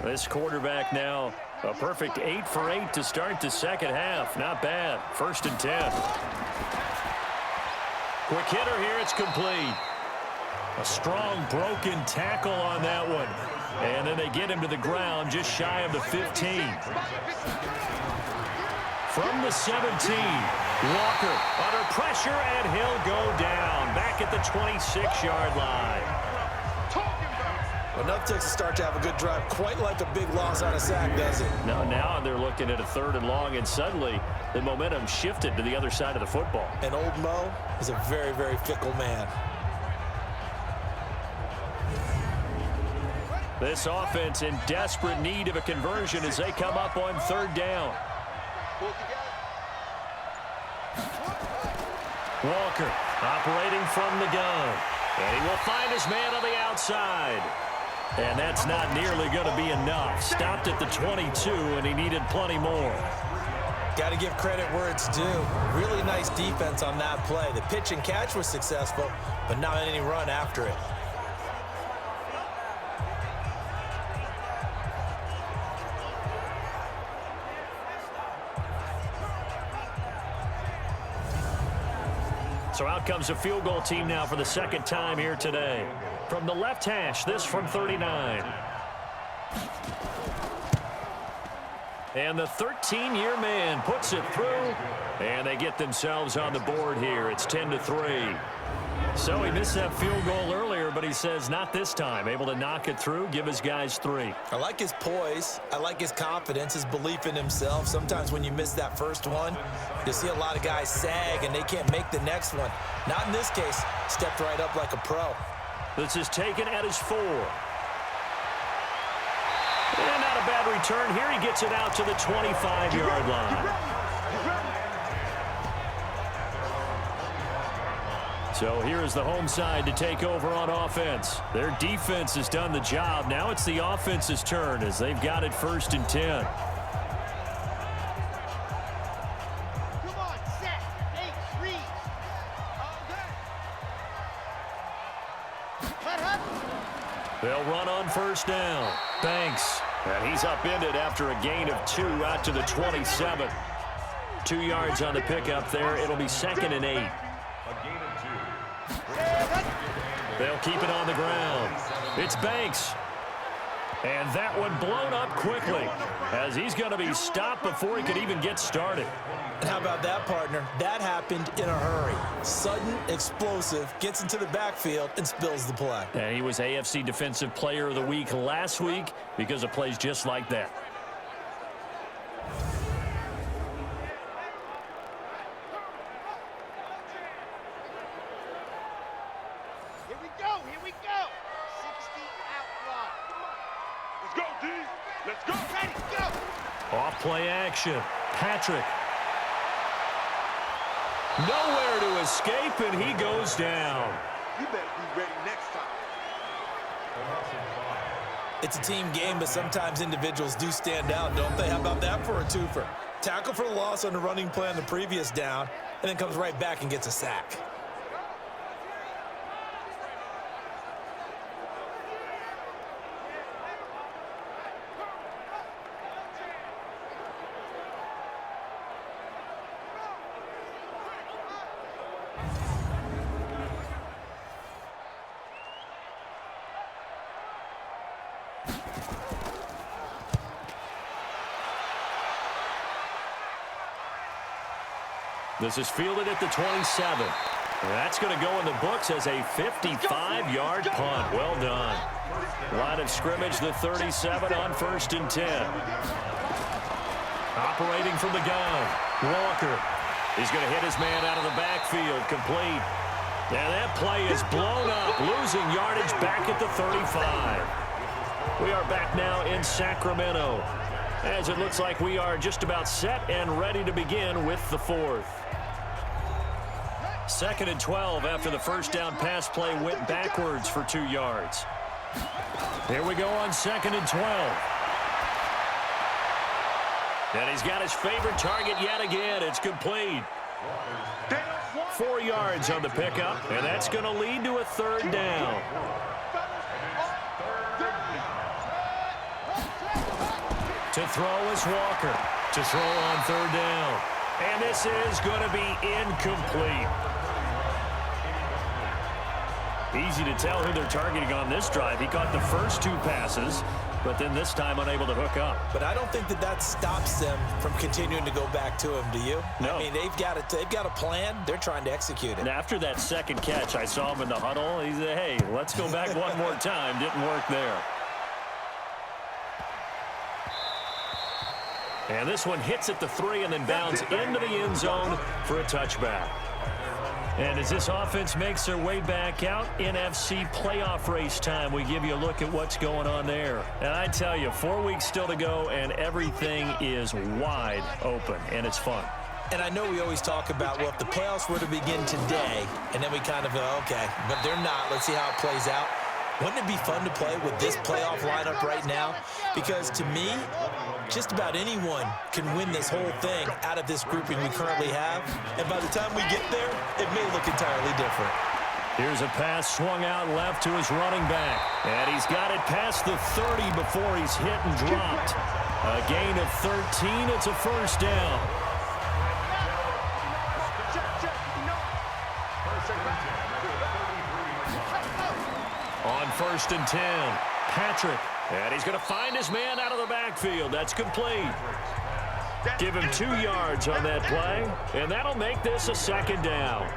This quarterback now, a perfect 8 for 8 to start the second half. Not bad. 1st and 10. Quick hitter here. It's complete. A strong broken tackle on that one. And then they get him to the ground just shy of the 15. From the 17, Walker under pressure, and he'll go down. Back at the 26-yard line. Enough takes to start to have a good drive, quite like a big loss on a sack, does it? No, now they're looking at a 3rd and long, and suddenly the momentum shifted to the other side of the football. And old Mo is a very, very fickle man. This offense in desperate need of a conversion as they come up on 3rd down. Walker operating from the gun. And he will find his man on the outside. And that's not nearly going to be enough. Stopped at the 22, and he needed plenty more. Got to give credit where it's due. Really nice defense on that play. The pitch and catch was successful, but not any run after it. So out comes a field goal team now for the 2nd time here today. From the left hash, this from 39. And the 13-year man puts it through, and they get themselves on the board here. It's 10-3. So he missed that field goal earlier, but he says not this time. Able to knock it through, give his guys 3. I like his poise. I like his confidence, his belief in himself. Sometimes when you miss that first one, you see a lot of guys sag and they can't make the next one. Not in this case. Stepped right up like a pro. This is taken at his 4. And not a bad return here. He gets it out to the 25-yard line. So here is the home side to take over on offense. Their defense has done the job. Now it's the offense's turn as they've got it 1st and 10. Come on, set, 8, freeze. Let happen. They'll run on 1st down. Banks. And he's upended after a gain of 2 out to the 27. 2 yards on the pickup there. It'll be 2nd and 8. They'll keep it on the ground. It's Banks. And that one blown up quickly as he's going to be stopped before he could even get started. And how about that, partner? That happened in a hurry. Sudden, explosive, gets into the backfield and spills the play. And he was AFC Defensive Player of the Week last week because of plays just like that. Here we go. 60 out line. Let's go, D. Let's go. Ready, go. Off play action. Patrick. Nowhere to escape, and he goes down. You better be ready next time. It's a team game, but sometimes individuals do stand out, don't they? How about that for a twofer? Tackle for the loss on the running play on the previous down, and then comes right back and gets a sack. This is fielded at the 27. That's going to go in the books as a 55-yard punt. Well done. Line of scrimmage, the 37 on 1st and 10. Operating from the gun, Walker. He's going to hit his man out of the backfield, complete. And that play is blown up, losing yardage back at the 35. We are back now in Sacramento, as it looks like we are just about set and ready to begin with the 4th. 2nd and 12 after the first down pass play went backwards for 2 yards. Here we go on 2nd and 12. And he's got his favorite target yet again. It's complete. 4 yards on the pickup, and that's going to lead to a 3rd down. To throw is Walker. To throw on 3rd down. And this is going to be incomplete. Easy to tell who they're targeting on this drive. He caught the first 2 passes, but then this time unable to hook up. But I don't think that stops them from continuing to go back to him, do you? No. I mean, they've got a plan. They're trying to execute it. And after that second catch, I saw him in the huddle. He said, hey, let's go back one more time. Didn't work there. And this one hits at the 3 and then bounds into the end zone for a touchback. And as this offense makes their way back out, NFC playoff race time, we give you a look at what's going on there. And I tell you, 4 weeks still to go, and everything is wide open, and it's fun. And I know we always talk about, well, if the playoffs were to begin today, and then we kind of go, okay, but they're not. Let's see how it plays out. Wouldn't it be fun to play with this playoff lineup right now? Because to me, just about anyone can win this whole thing out of this grouping we currently have. And by the time we get there, it may look entirely different. Here's a pass swung out left to his running back. And he's got it past the 30 before he's hit and dropped. A gain of 13. It's a 1st down. On 1st and 10, Patrick. And he's going to find his man out of the backfield. That's complete. Give him 2 yards on that play, and that'll make this a 2nd down.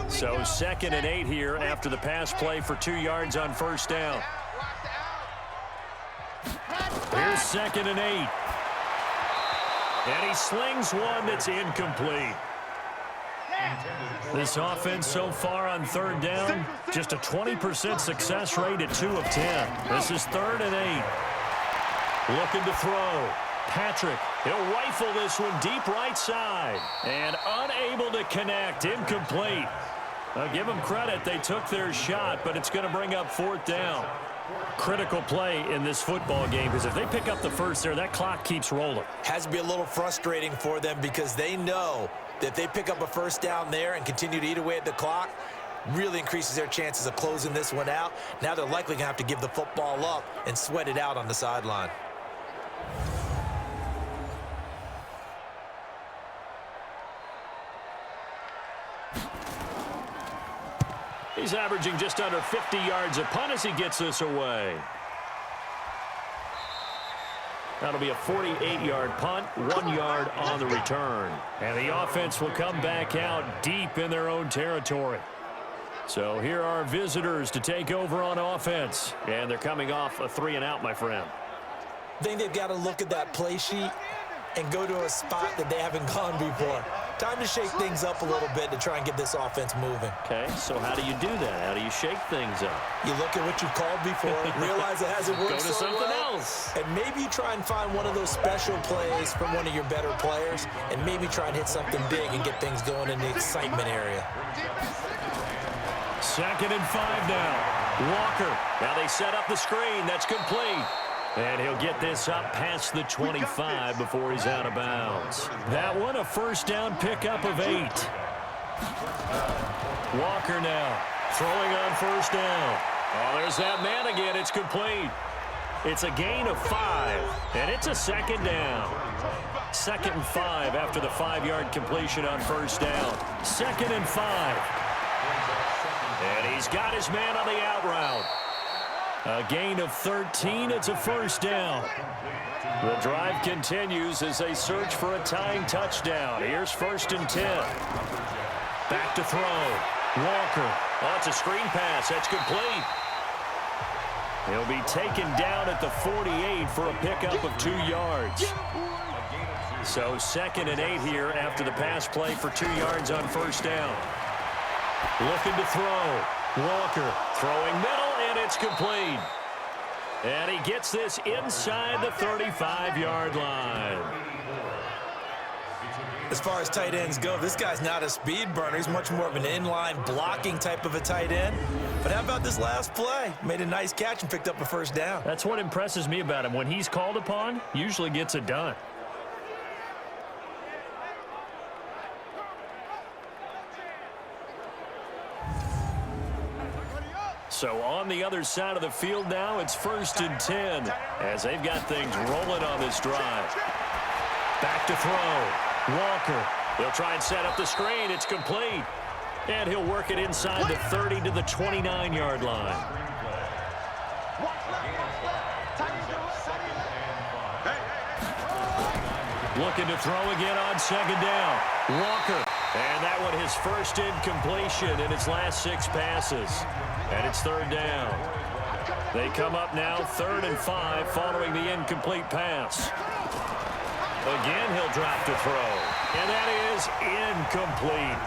So 2nd and 8 here after the pass play for 2 yards on 1st down. Here's 2nd and 8. And he slings one that's incomplete. This offense so far on 3rd down, just a 20% success rate at 2 of 10. This is 3rd and 8. Looking to throw. Patrick, he'll rifle this one deep right side. And unable to connect, incomplete. Give them credit, they took their shot, but it's going to bring up 4th down. Critical play in this football game, because if they pick up the first there, that clock keeps rolling. Has to be a little frustrating for them because they know that if they pick up a 1st down there and continue to eat away at the clock, really increases their chances of closing this one out. Now they're likely going to have to give the football up and sweat it out on the sideline. He's averaging just under 50 yards a punt as he gets this away. That'll be a 48-yard punt, 1 yard on the return. And the offense will come back out deep in their own territory. So here are visitors to take over on offense. And they're coming off a 3-and-out, my friend. I think they've got to look at that play sheet and go to a spot that they haven't gone before. Time to shake things up a little bit to try and get this offense moving. Okay, so how do you do that? How do you shake things up? You look at what you called before, realize it hasn't worked Go to so something well, else. and maybe you try and find one of those special plays from one of your better players, and maybe try and hit something big and get things going in the excitement area. 2nd and 5 now. Walker. Now they set up the screen. That's complete. And he'll get this up past the 25 before he's out of bounds. That one, a 1st down pickup of 8. Walker now throwing on 1st down. Oh, there's that man again. It's complete. It's a gain of 5, and it's a second down. 2nd and 5 after the 5-yard completion on first down. 2nd and 5. And he's got his man on the out route. A gain of 13. It's a first down. The drive continues as they search for a tying touchdown. Here's 1st and 10. Back to throw. Walker. Oh, it's a screen pass. That's complete. He'll be taken down at the 48 for a pickup of 2 yards. So 2nd and 8 here after the pass play for 2 yards on first down. Looking to throw. Walker throwing middle, and it's complete. And he gets this inside the 35-yard line. As far as tight ends go, this guy's not a speed burner. He's much more of an inline blocking type of a tight end. But how about this last play? Made a nice catch and picked up a first down. That's what impresses me about him. When he's called upon, usually gets it done. So on the other side of the field now, it's 1st and 10 as they've got things rolling on this drive. Back to throw. Walker. He'll try and set up the screen. It's complete. And he'll work it inside the 30 to the 29-yard line. Looking to throw again on 2nd down. Walker. And that one his first incompletion in his last 6 passes. And it's 3rd down. They come up now 3rd and 5 following the incomplete pass. Again, he'll drop to throw. And that is incomplete.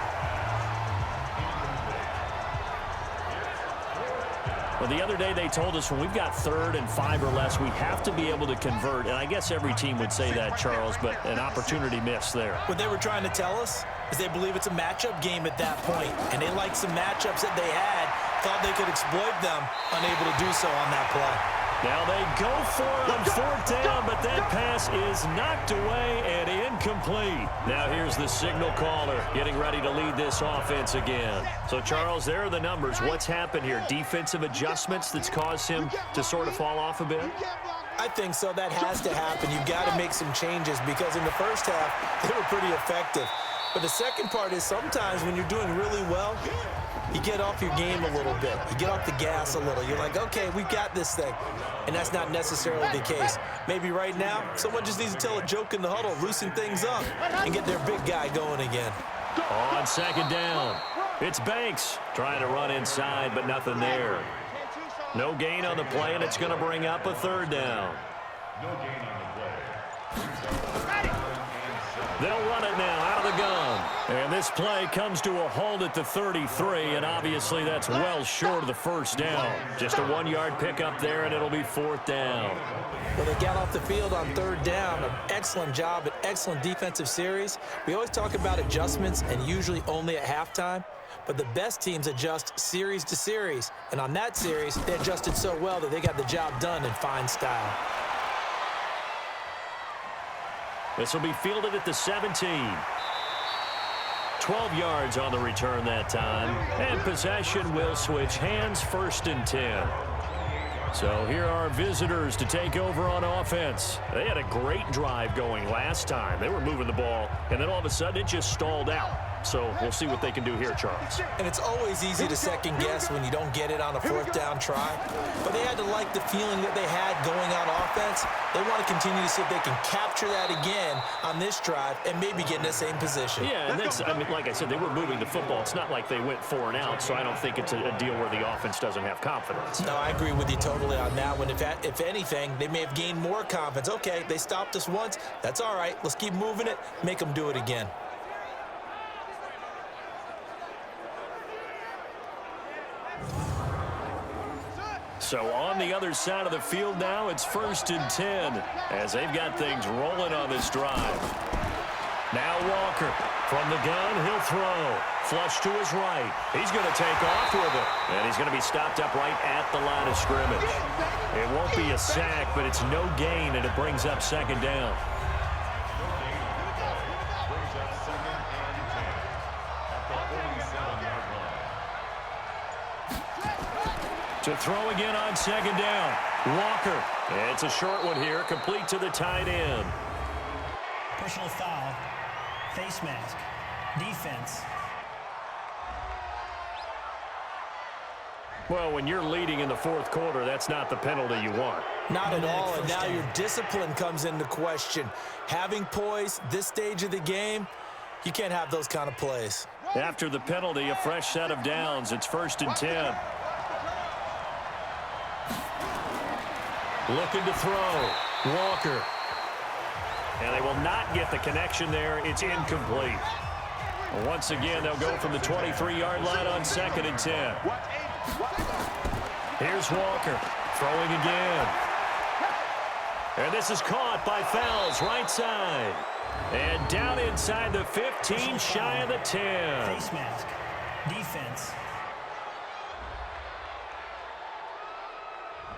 Well, the other day they told us when we've got 3rd and 5 or less, we have to be able to convert. And I guess every team would say that, Charles, but an opportunity missed there. What they were trying to tell us is they believe it's a matchup game at that point. And they liked some matchups that they had, thought they could exploit them, unable to do so on that play. Now they go for it on 4th down, but that pass is knocked away and incomplete. Now here's the signal caller getting ready to lead this offense again. So, Charles, there are the numbers. What's happened here? Defensive adjustments that's caused him to sort of fall off a bit? I think so. That has to happen. You've got to make some changes because in the first half, they were pretty effective. But the second part is sometimes when you're doing really well, you get off your game a little bit. You get off the gas a little. You're like, okay, we've got this thing. And that's not necessarily the case. Maybe right now, someone just needs to tell a joke in the huddle, loosen things up, and get their big guy going again. On 2nd down, it's Banks trying to run inside, but nothing there. No gain on the play, and it's going to bring up a 3rd down. No gain on the play. They'll run it now out of the gun. And this play comes to a halt at the 33, and obviously that's well short of the first down. Just a 1-yard pickup there, and it'll be 4th down. Well, they got off the field on 3rd down. An excellent job, an excellent defensive series. We always talk about adjustments, and usually only at halftime. But the best teams adjust series to series. And on that series, they adjusted so well that they got the job done in fine style. This will be fielded at the 17. 12 yards on the return that time. And possession will switch hands, 1st and 10. So here are our visitors to take over on offense. They had a great drive going last time. They were moving the ball, and then all of a sudden it just stalled out. So we'll see what they can do here, Charles. And it's always easy to second guess when you don't get it on a 4th down try. But they had to like the feeling that they had going on offense. They want to continue to see if they can capture that again on this drive and maybe get in the same position. Yeah, and that's, I mean, like I said, they were moving the football. It's not like they went 4 and out, so I don't think it's a deal where the offense doesn't have confidence. No, I agree with you totally on that one. If anything, they may have gained more confidence. Okay, they stopped us once. That's all right. Let's keep moving it. Make them do it again. So on the other side of the field now, it's 1st and 10 as they've got things rolling on this drive. Now Walker from the gun, he'll throw. Flush to his right. He's going to take off with it. And he's going to be stopped up right at the line of scrimmage. It won't be a sack, but it's no gain, and it brings up 2nd down. To throw again on second down. Walker. It's a short one here, complete to the tight end. Personal foul. Face mask. Defense. Well, when you're leading in the fourth quarter, that's not the penalty you want. Not at all, and now your discipline comes into question. Having poise this stage of the game, you can't have those kind of plays. After the penalty, a fresh set of downs. It's 1st and 10. Looking to throw. Walker. And they will not get the connection there. It's incomplete. Once again, they'll go from the 23-yard line on 2nd and 10. Here's Walker. Throwing again. And this is caught by Fells, right side. And down inside the 15, shy of the 10. Face mask. Defense.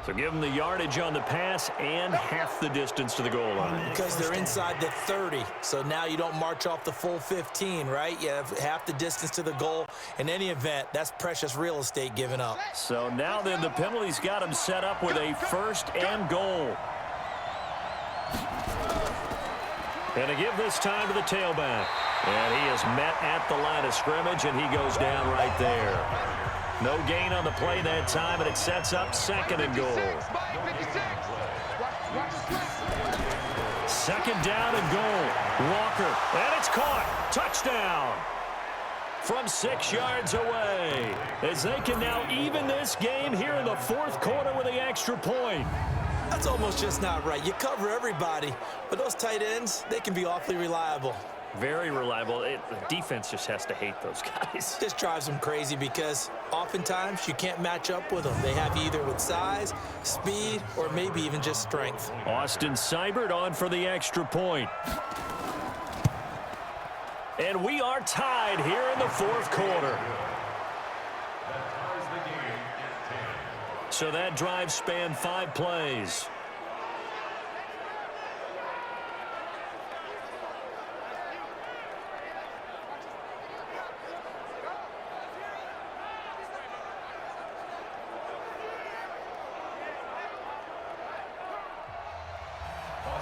So give them the yardage on the pass and half the distance to the goal line. Because they're inside the 30, so now you don't march off the full 15, right? You have half the distance to the goal. In any event, that's precious real estate given up. So now then the penalty's got him set up with a 1st and goal. And to give this time to the tailback. And he is met at the line of scrimmage, and he goes down right there. No gain on the play that time, and it sets up 2nd and goal. 2nd down and goal. Walker, and it's caught. Touchdown. From 6 yards away, as they can now even this game here in the fourth quarter with the extra point. That's almost just not right. You cover everybody, but those tight ends, they can be awfully reliable. Very reliable. The defense just has to hate those guys. This drives them crazy because oftentimes you can't match up with them. They have you either with size, speed, or maybe even just strength. Austin Seibert on for the extra point. And we are tied here in the fourth quarter. So that drive spanned 5 plays.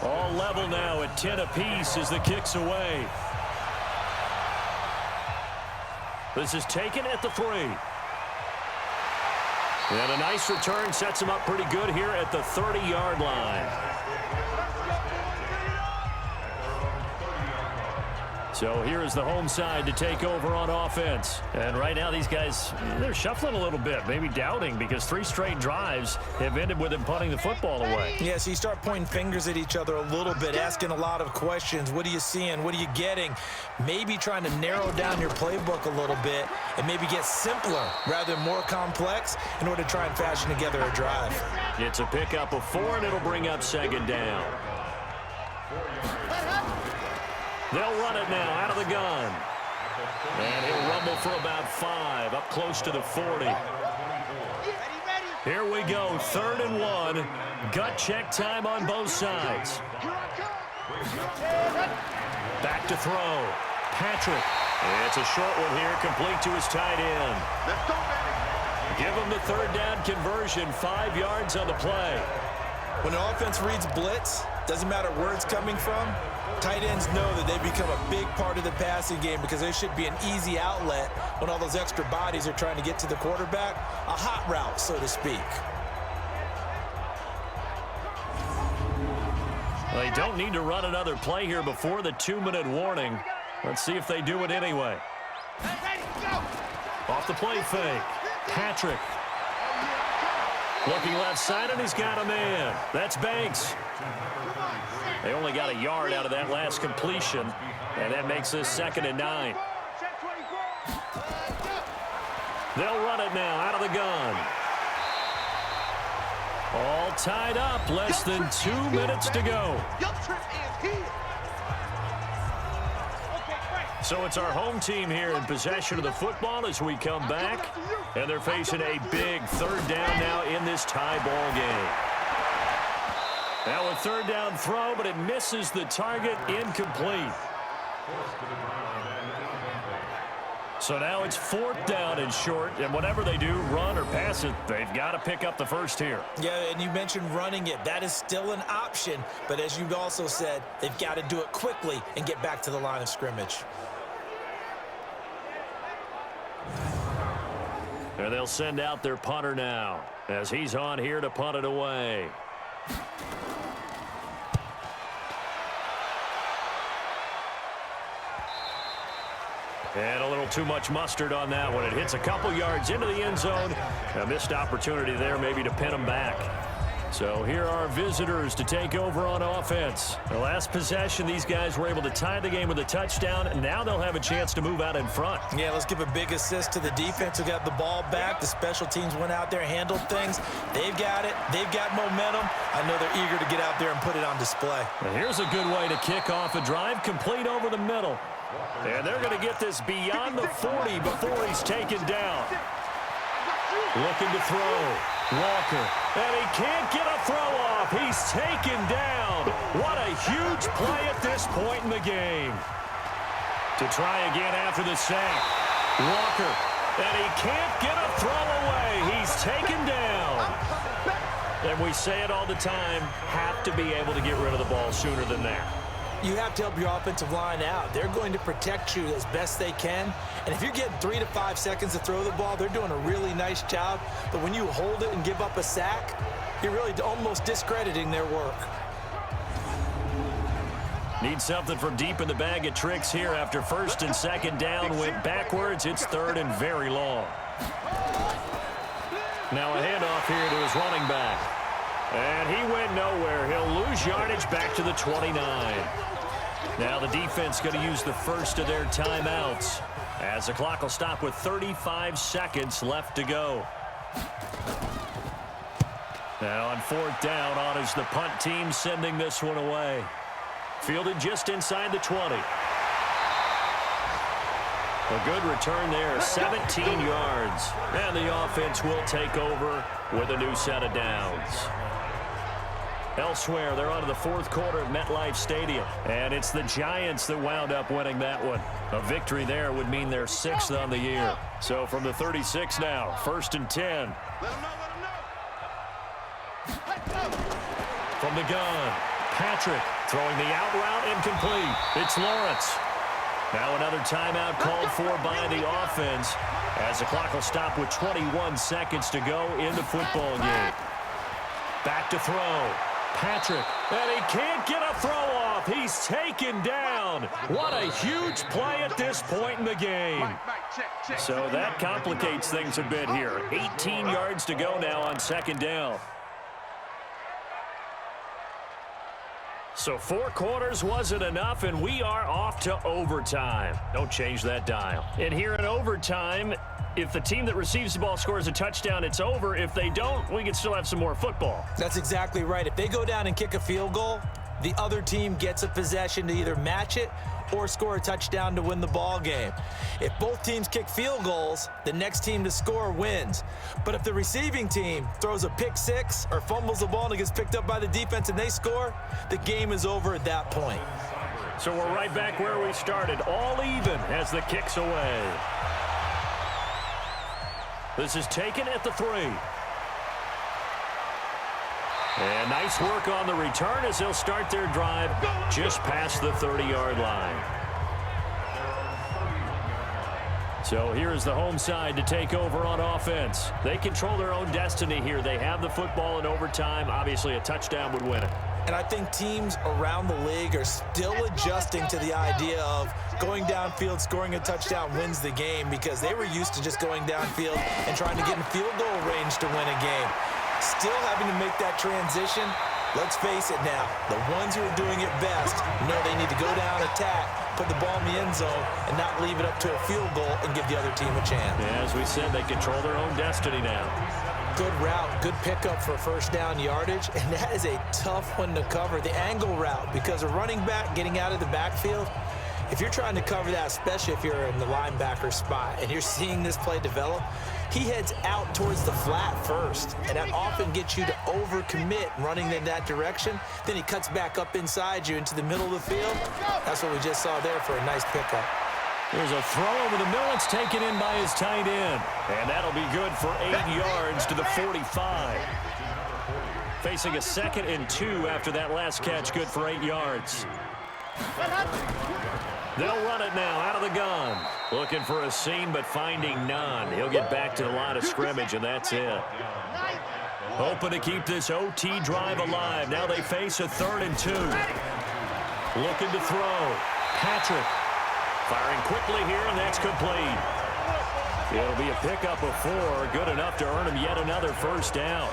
All level now at 10 apiece as the kick's away. This is taken at the 3. And a nice return sets him up pretty good here at the 30-yard line. So here is the home side to take over on offense. And right now these guys, they're shuffling a little bit, maybe doubting, because 3 straight drives have ended with them punting the football away. Yeah, so you start pointing fingers at each other a little bit, asking a lot of questions. What are you seeing? What are you getting? Maybe trying to narrow down your playbook a little bit and maybe get simpler rather than more complex in order to try and fashion together a drive. It's a pickup of 4, and it'll bring up 2nd down. They'll run it now out of the gun. And he'll rumble for about 5, up close to the 40. Here we go, 3rd and 1. Gut check time on both sides. Back to throw. Patrick. It's a short one here, complete to his tight end. Give him the 3rd down conversion, 5 yards on the play. When an offense reads blitz, doesn't matter where it's coming from, tight ends know that they become a big part of the passing game because there should be an easy outlet when all those extra bodies are trying to get to the quarterback. A hot route, so to speak. Well, they don't need to run another play here before the 2-minute warning. Let's see if they do it anyway. Off the play fake. Patrick. Looking left side, and he's got a man. That's Banks. They only got a yard out of that last completion, and that makes this 2nd and 9. They'll run it now out of the gun. All tied up, less than 2 minutes to go. So it's our home team here in possession of the football as we come back, and they're facing a big 3rd down now in this tie ball game. Now a 3rd down throw, but it misses the target, incomplete. So now it's 4th down and short, and whatever they do, run or pass it, they've got to pick up the first here. Yeah, and you mentioned running it. That is still an option, but as you've also said, they've got to do it quickly and get back to the line of scrimmage. And they'll send out their punter now as he's on here to punt it away. And a little too much mustard on that one. It hits a couple yards into the end zone. A missed opportunity there maybe to pin them back. So here are our visitors to take over on offense. The last possession, these guys were able to tie the game with a touchdown, and now they'll have a chance to move out in front. Yeah, let's give a big assist to the defense who got the ball back. The special teams went out there, handled things. They've got it. They've got momentum. I know they're eager to get out there and put it on display. And here's a good way to kick off a drive, complete over the middle. And they're going to get this beyond the 40 before he's taken down. Looking to throw. Walker. And he can't get a throw off. He's taken down. What a huge play at this point in the game. To try again after the sack. Walker. And he can't get a throw away. He's taken down. And we say it all the time, have to be able to get rid of the ball sooner than that. You have to help your offensive line out. They're going to protect you as best they can. And if you're getting 3 to 5 seconds to throw the ball, they're doing a really nice job. But when you hold it and give up a sack, you're really almost discrediting their work. Need something from deep in the bag of tricks here after 1st and 2nd down. Went backwards. It's 3rd and very long. Now a handoff here to his running back. And he went nowhere. He'll lose yardage back to the 29. Now the defense going to use the first of their timeouts as the clock will stop with 35 seconds left to go. Now on 4th down, on is the punt team sending this one away. Fielded just inside the 20. A good return there, 17 yards. And the offense will take over with a new set of downs. Elsewhere, they're on to the 4th quarter at MetLife Stadium. And it's the Giants that wound up winning that one. A victory there would mean they're 6th on the year. So from the 36 now, 1st and 10. From the gun, Patrick throwing the out route incomplete. It's Lawrence. Now another timeout called for by the offense as the clock will stop with 21 seconds to go in the football game. Back to throw. Patrick, and he can't get a throw off. He's taken down. What a huge play at this point in the game. So that complicates things a bit here. 18 yards to go now on 2nd down. So 4 quarters wasn't enough, and we are off to overtime. Don't change that dial. And here in overtime, if the team that receives the ball scores a touchdown, it's over. If they don't, we can still have some more football. That's exactly right. If they go down and kick a field goal, the other team gets a possession to either match it or score a touchdown to win the ball game. If both teams kick field goals, the next team to score wins. But if the receiving team throws a pick six or fumbles the ball and it gets picked up by the defense and they score, the game is over at that point. So we're right back where we started, all even as the kick's away. This is taken at the 3. And nice work on the return as they'll start their drive just past the 30-yard line. So here's the home side to take over on offense. They control their own destiny here. They have the football in overtime. Obviously, a touchdown would win it. And I think teams around the league are still adjusting to the idea of going downfield, scoring a touchdown wins the game, because they were used to just going downfield and trying to get in field goal range to win a game. Still having to make that transition. Let's face it now, the ones who are doing it best know they need to go down, attack, put the ball in the end zone, and not leave it up to a field goal and give the other team a chance. Yeah, as we said, they control their own destiny now. Good route, good pickup for first down yardage, and that is a tough one to cover. The angle route, because a running back getting out of the backfield, if you're trying to cover that, especially if you're in the linebacker spot and you're seeing this play develop, he heads out towards the flat first, and that often gets you to overcommit running in that direction. Then he cuts back up inside you into the middle of the field. That's what we just saw there for a nice pickup. There's a throw over the middle. It's taken in by his tight end. And that'll be good for 8 yards to the 45. Facing a 2nd and 2 after that last catch, good for 8 yards. They'll run it now out of the gun. Looking for a seam, but finding none. He'll get back to the line of scrimmage, and that's it. Hoping to keep this OT drive alive. Now they face a 3rd and 2. Looking to throw. Patrick firing quickly here, and that's complete. It'll be a pickup of 4. Good enough to earn him yet another first down.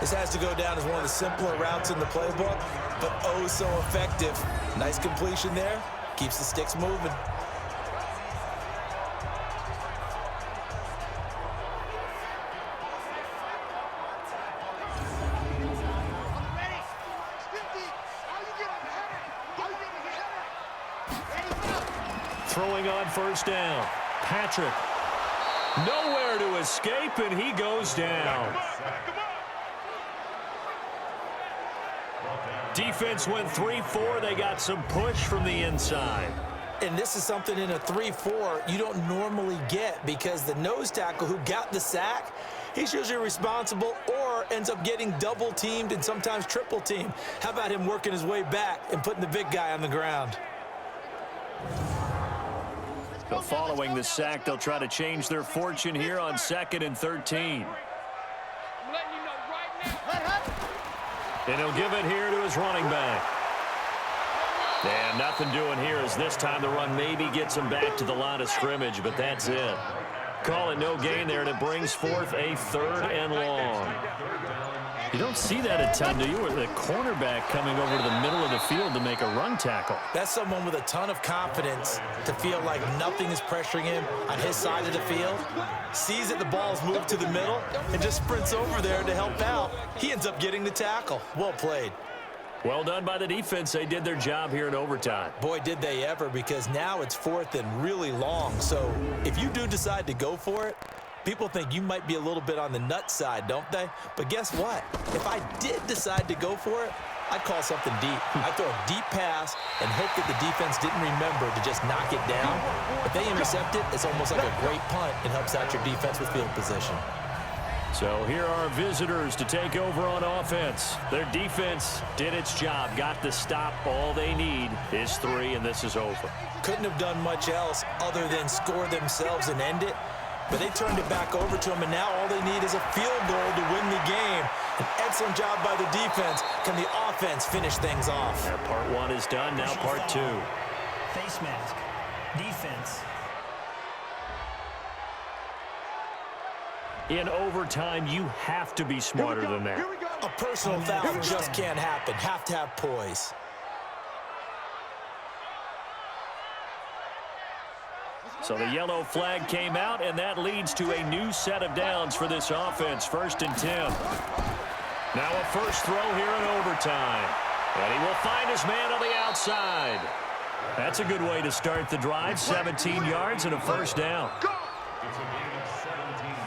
This has to go down as one of the simpler routes in the playbook, but oh so effective. Nice completion there. Keeps the sticks moving. Throwing on first down. Patrick. Nowhere to escape, and he goes down. Defense went 3-4. They got some push from the inside. And this is something in a 3-4 you don't normally get, because the nose tackle who got the sack, he's usually responsible or ends up getting double teamed and sometimes triple teamed. How about him working his way back and putting the big guy on the ground? So following the sack, they'll try to change their fortune here on 2nd and 13. And he'll give it here to his running back. And nothing doing here as this time the run maybe gets him back to the line of scrimmage, but that's it. Call it no gain there, and it brings forth a 3rd and long. You don't see that a ton, do you? With the cornerback coming over to the middle of the field to make a run tackle. That's someone with a ton of confidence to feel like nothing is pressuring him on his side of the field. Sees that the ball's moved to the middle and just sprints over there to help out. He ends up getting the tackle. Well played. Well done by the defense. They did their job here in overtime. Boy, did they ever, because now it's 4th and really long. So if you do decide to go for it, people think you might be a little bit on the nut side, don't they? But guess what? If I did decide to go for it, I'd call something deep. I'd throw a deep pass and hope that the defense didn't remember to just knock it down. If they intercept it, it's almost like a great punt. It helps out your defense with field position. So here are visitors to take over on offense. Their defense did its job, got the stop. All they need is 3, and this is over. Couldn't have done much else other than score themselves and end it. But they turned it back over to them, and now all they need is a field goal to win the game. An excellent job by the defense. Can the offense finish things off? Yeah, part 1 is done, now part 2. Face mask. Defense. In overtime, you have to be smarter than that. A personal foul just can't happen. Have to have poise. So the yellow flag came out, and that leads to a new set of downs for this offense. 1st and 10. Now a first throw here in overtime. And he will find his man on the outside. That's a good way to start the drive. 17 yards and a first down.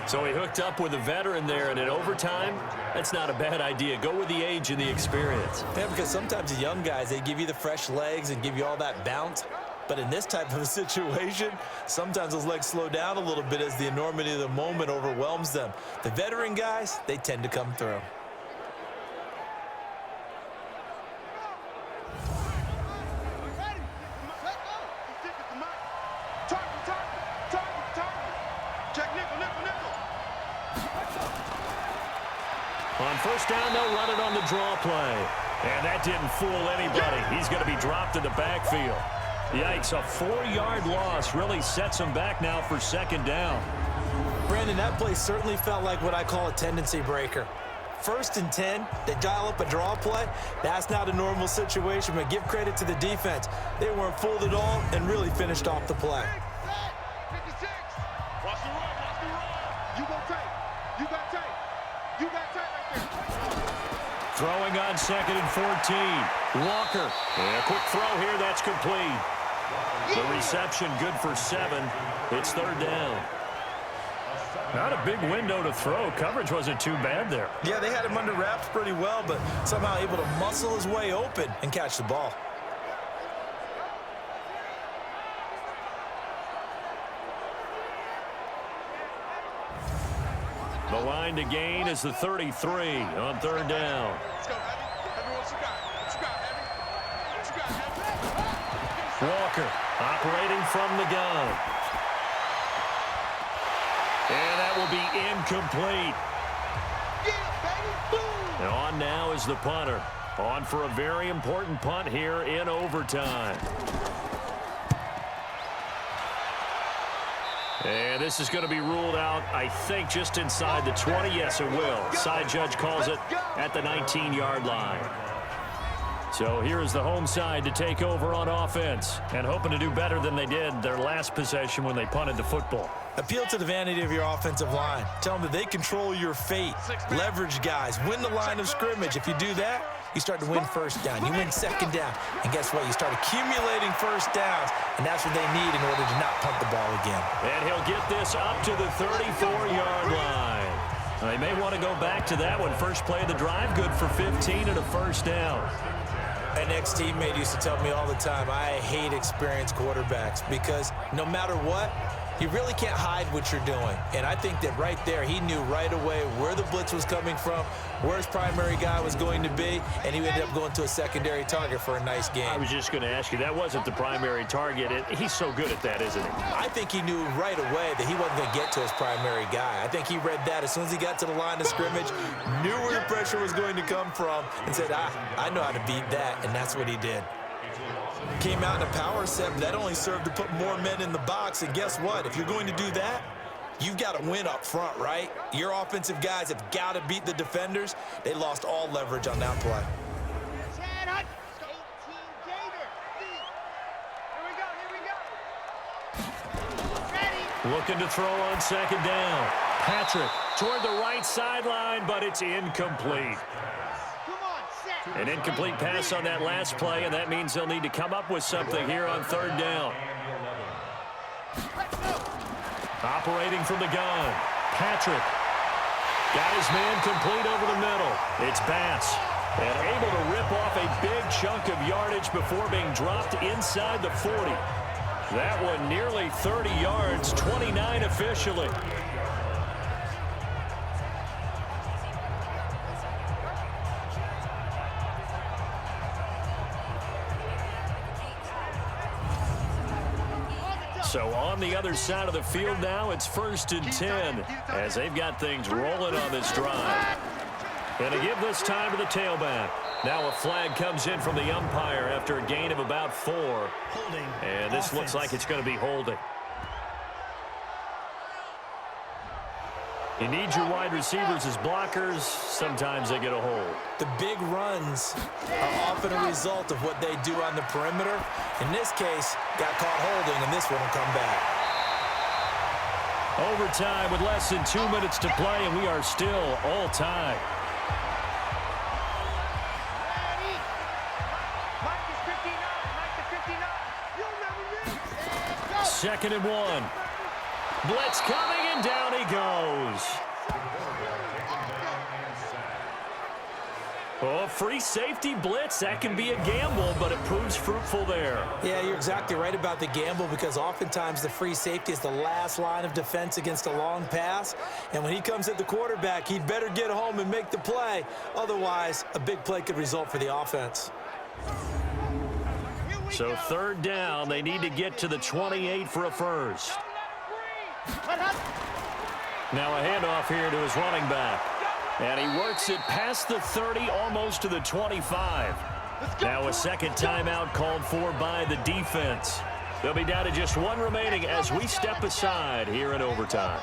So he hooked up with a veteran there, and in overtime, that's not a bad idea. Go with the age and the experience. Yeah, because sometimes the young guys, they give you the fresh legs and give you all that bounce. But in this type of a situation, sometimes those legs slow down a little bit as the enormity of the moment overwhelms them. The veteran guys, they tend to come through. On first down, they'll run it on the draw play. And that didn't fool anybody. He's going to be dropped in the backfield. Yikes, a 4-yard loss really sets him back now for 2nd down. Brandon, that play certainly felt like what I call a tendency breaker. 1st and 10, they dial up a draw play. That's not a normal situation, but give credit to the defense. They weren't fooled at all and really finished off the play. 56. Watch the run, watch the run. You go tight. You got tight. You got tight right there. Throwing on 2nd and 14. Walker. And a quick throw here, that's complete. The reception good for 7. It's 3rd down. Not a big window to throw. Coverage wasn't too bad there. Yeah, they had him under wraps pretty well, but somehow able to muscle his way open and catch the ball. The line to gain is the 33 on third down. Let's go, Heavy. Heavy, what you got? What you got, Heavy? What you got, Heavy? Walker operating from the gun. And that will be incomplete. Yeah, baby. Boom. And on now is the punter. On for a very important punt here in overtime. And this is going to be ruled out, I think, just inside the 20. Yes, it will. Side judge calls it at the 19-yard line. So here is the home side to take over on offense and hoping to do better than they did their last possession when they punted the football. Appeal to the vanity of your offensive line. Tell them that they control your fate. Leverage guys. Win the line of scrimmage. If you do that, you start to win first down. You win second down. And guess what? You start accumulating first downs, and that's what they need in order to not punt the ball again. And he'll get this up to the 34-yard line. They may want to go back to that one. First play of the drive, good for 15 and a first down. An ex-teammate used to tell me all the time, I hate experienced quarterbacks because no matter what, you really can't hide what you're doing. And I think that right there, he knew right away where the blitz was coming from, where his primary guy was going to be, and he ended up going to a secondary target for a nice game. I was just going to ask you, that wasn't the primary target. He's so good at that, isn't he? I think he knew right away that he wasn't going to get to his primary guy. I think he read that as soon as he got to the line of scrimmage, knew where the pressure was going to come from, and said, I know how to beat that, and that's what he did. Came out in a power set, but that only served to put more men in the box. And guess what? If you're going to do that, you've got to win up front, right? Your offensive guys have got to beat the defenders. They lost all leverage on that play. Looking to throw on second down. Patrick toward the right sideline, but it's incomplete. An incomplete pass on that last play, and that means they'll need to come up with something here on third down. Operating from the gun. Patrick got his man complete over the middle. It's Bass, and able to rip off a big chunk of yardage before being dropped inside the 40. That one nearly 30 yards, 29 officially. So on the other side of the field now, it's 1st and 10 as they've got things rolling on this drive. Going to give this time to the tailback. Now a flag comes in from the umpire after a gain of about 4. Holding. And this looks like it's going to be holding. You need your wide receivers as blockers. Sometimes they get a hold. The big runs are often a result of what they do on the perimeter. In this case, got caught holding, and this one will come back. Overtime with less than 2 minutes to play, and we are still all tied. Second and 1. Blitz coming, and down he goes. Oh, free safety blitz. That can be a gamble, but it proves fruitful there. Yeah, you're exactly right about the gamble because oftentimes the free safety is the last line of defense against a long pass. And when he comes at the quarterback, he'd better get home and make the play. Otherwise, a big play could result for the offense. So third down, they need to get to the 28 for a first. Now a handoff here to his running back. And he works it past the 30, almost to the 25. Now a second timeout called for by the defense. They'll be down to just one remaining as we step aside here in overtime.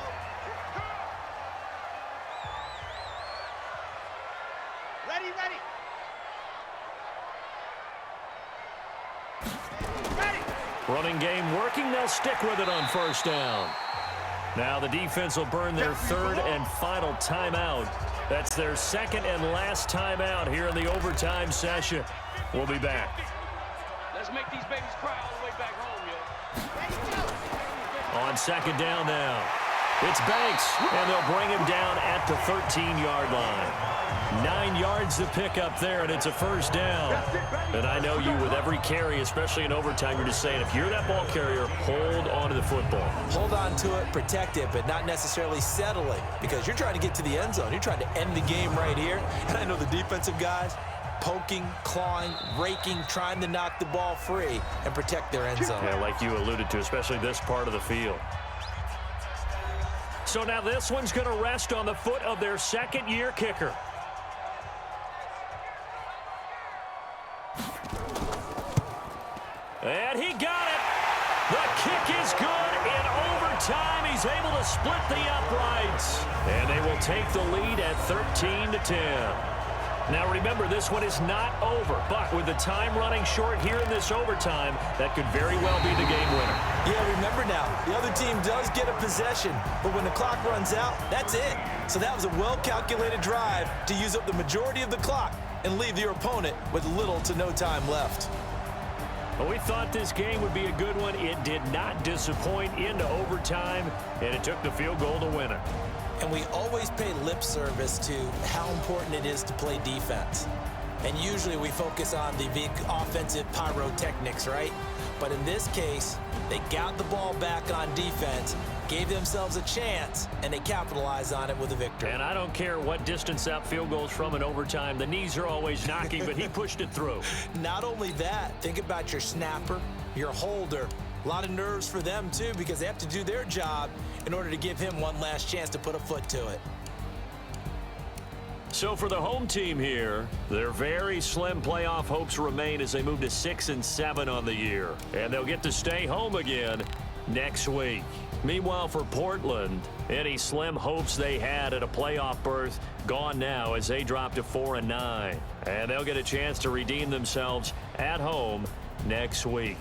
Running game working. They'll stick with it on first down. Now the defense will burn their third and final timeout. That's their second and last timeout here in the overtime session. We'll be back. Let's make these babies cry all the way back home, yo. On second down now. It's Banks, and they'll bring him down at the 13-yard line. 9 yards to pick up there, and it's a first down. And I know you, with every carry, especially in overtime, you're just saying, if you're that ball carrier, hold on to the football. Hold on to it, protect it, but not necessarily settle it, because you're trying to get to the end zone. You're trying to end the game right here. And I know the defensive guys, poking, clawing, raking, trying to knock the ball free and protect their end zone. Yeah, like you alluded to, especially this part of the field. So now this one's going to rest on the foot of their second-year kicker. And he got it. The kick is good. In overtime, he's able to split the uprights. And they will take the lead at 13-10. Now remember, this one is not over, but with the time running short here in this overtime, that could very well be the game winner. Yeah, remember now, the other team does get a possession, but when the clock runs out, that's it. So that was a well-calculated drive to use up the majority of the clock and leave your opponent with little to no time left. Well, we thought this game would be a good one. It did not disappoint into overtime, and it took the field goal to win it. And we always pay lip service to how important it is to play defense. And usually we focus on the big offensive pyrotechnics, right? But in this case, they got the ball back on defense, gave themselves a chance, and they capitalized on it with a victory. And I don't care what distance that field goes from in overtime. The knees are always knocking, but he pushed it through. Not only that, think about your snapper, your holder. A lot of nerves for them, too, because they have to do their job in order to give him one last chance to put a foot to it. So for the home team here, their very slim playoff hopes remain as they move to 6-7 on the year. And they'll get to stay home again next week. Meanwhile, for Portland, any slim hopes they had at a playoff berth gone now as they drop to 4-9. And they'll get a chance to redeem themselves at home next week.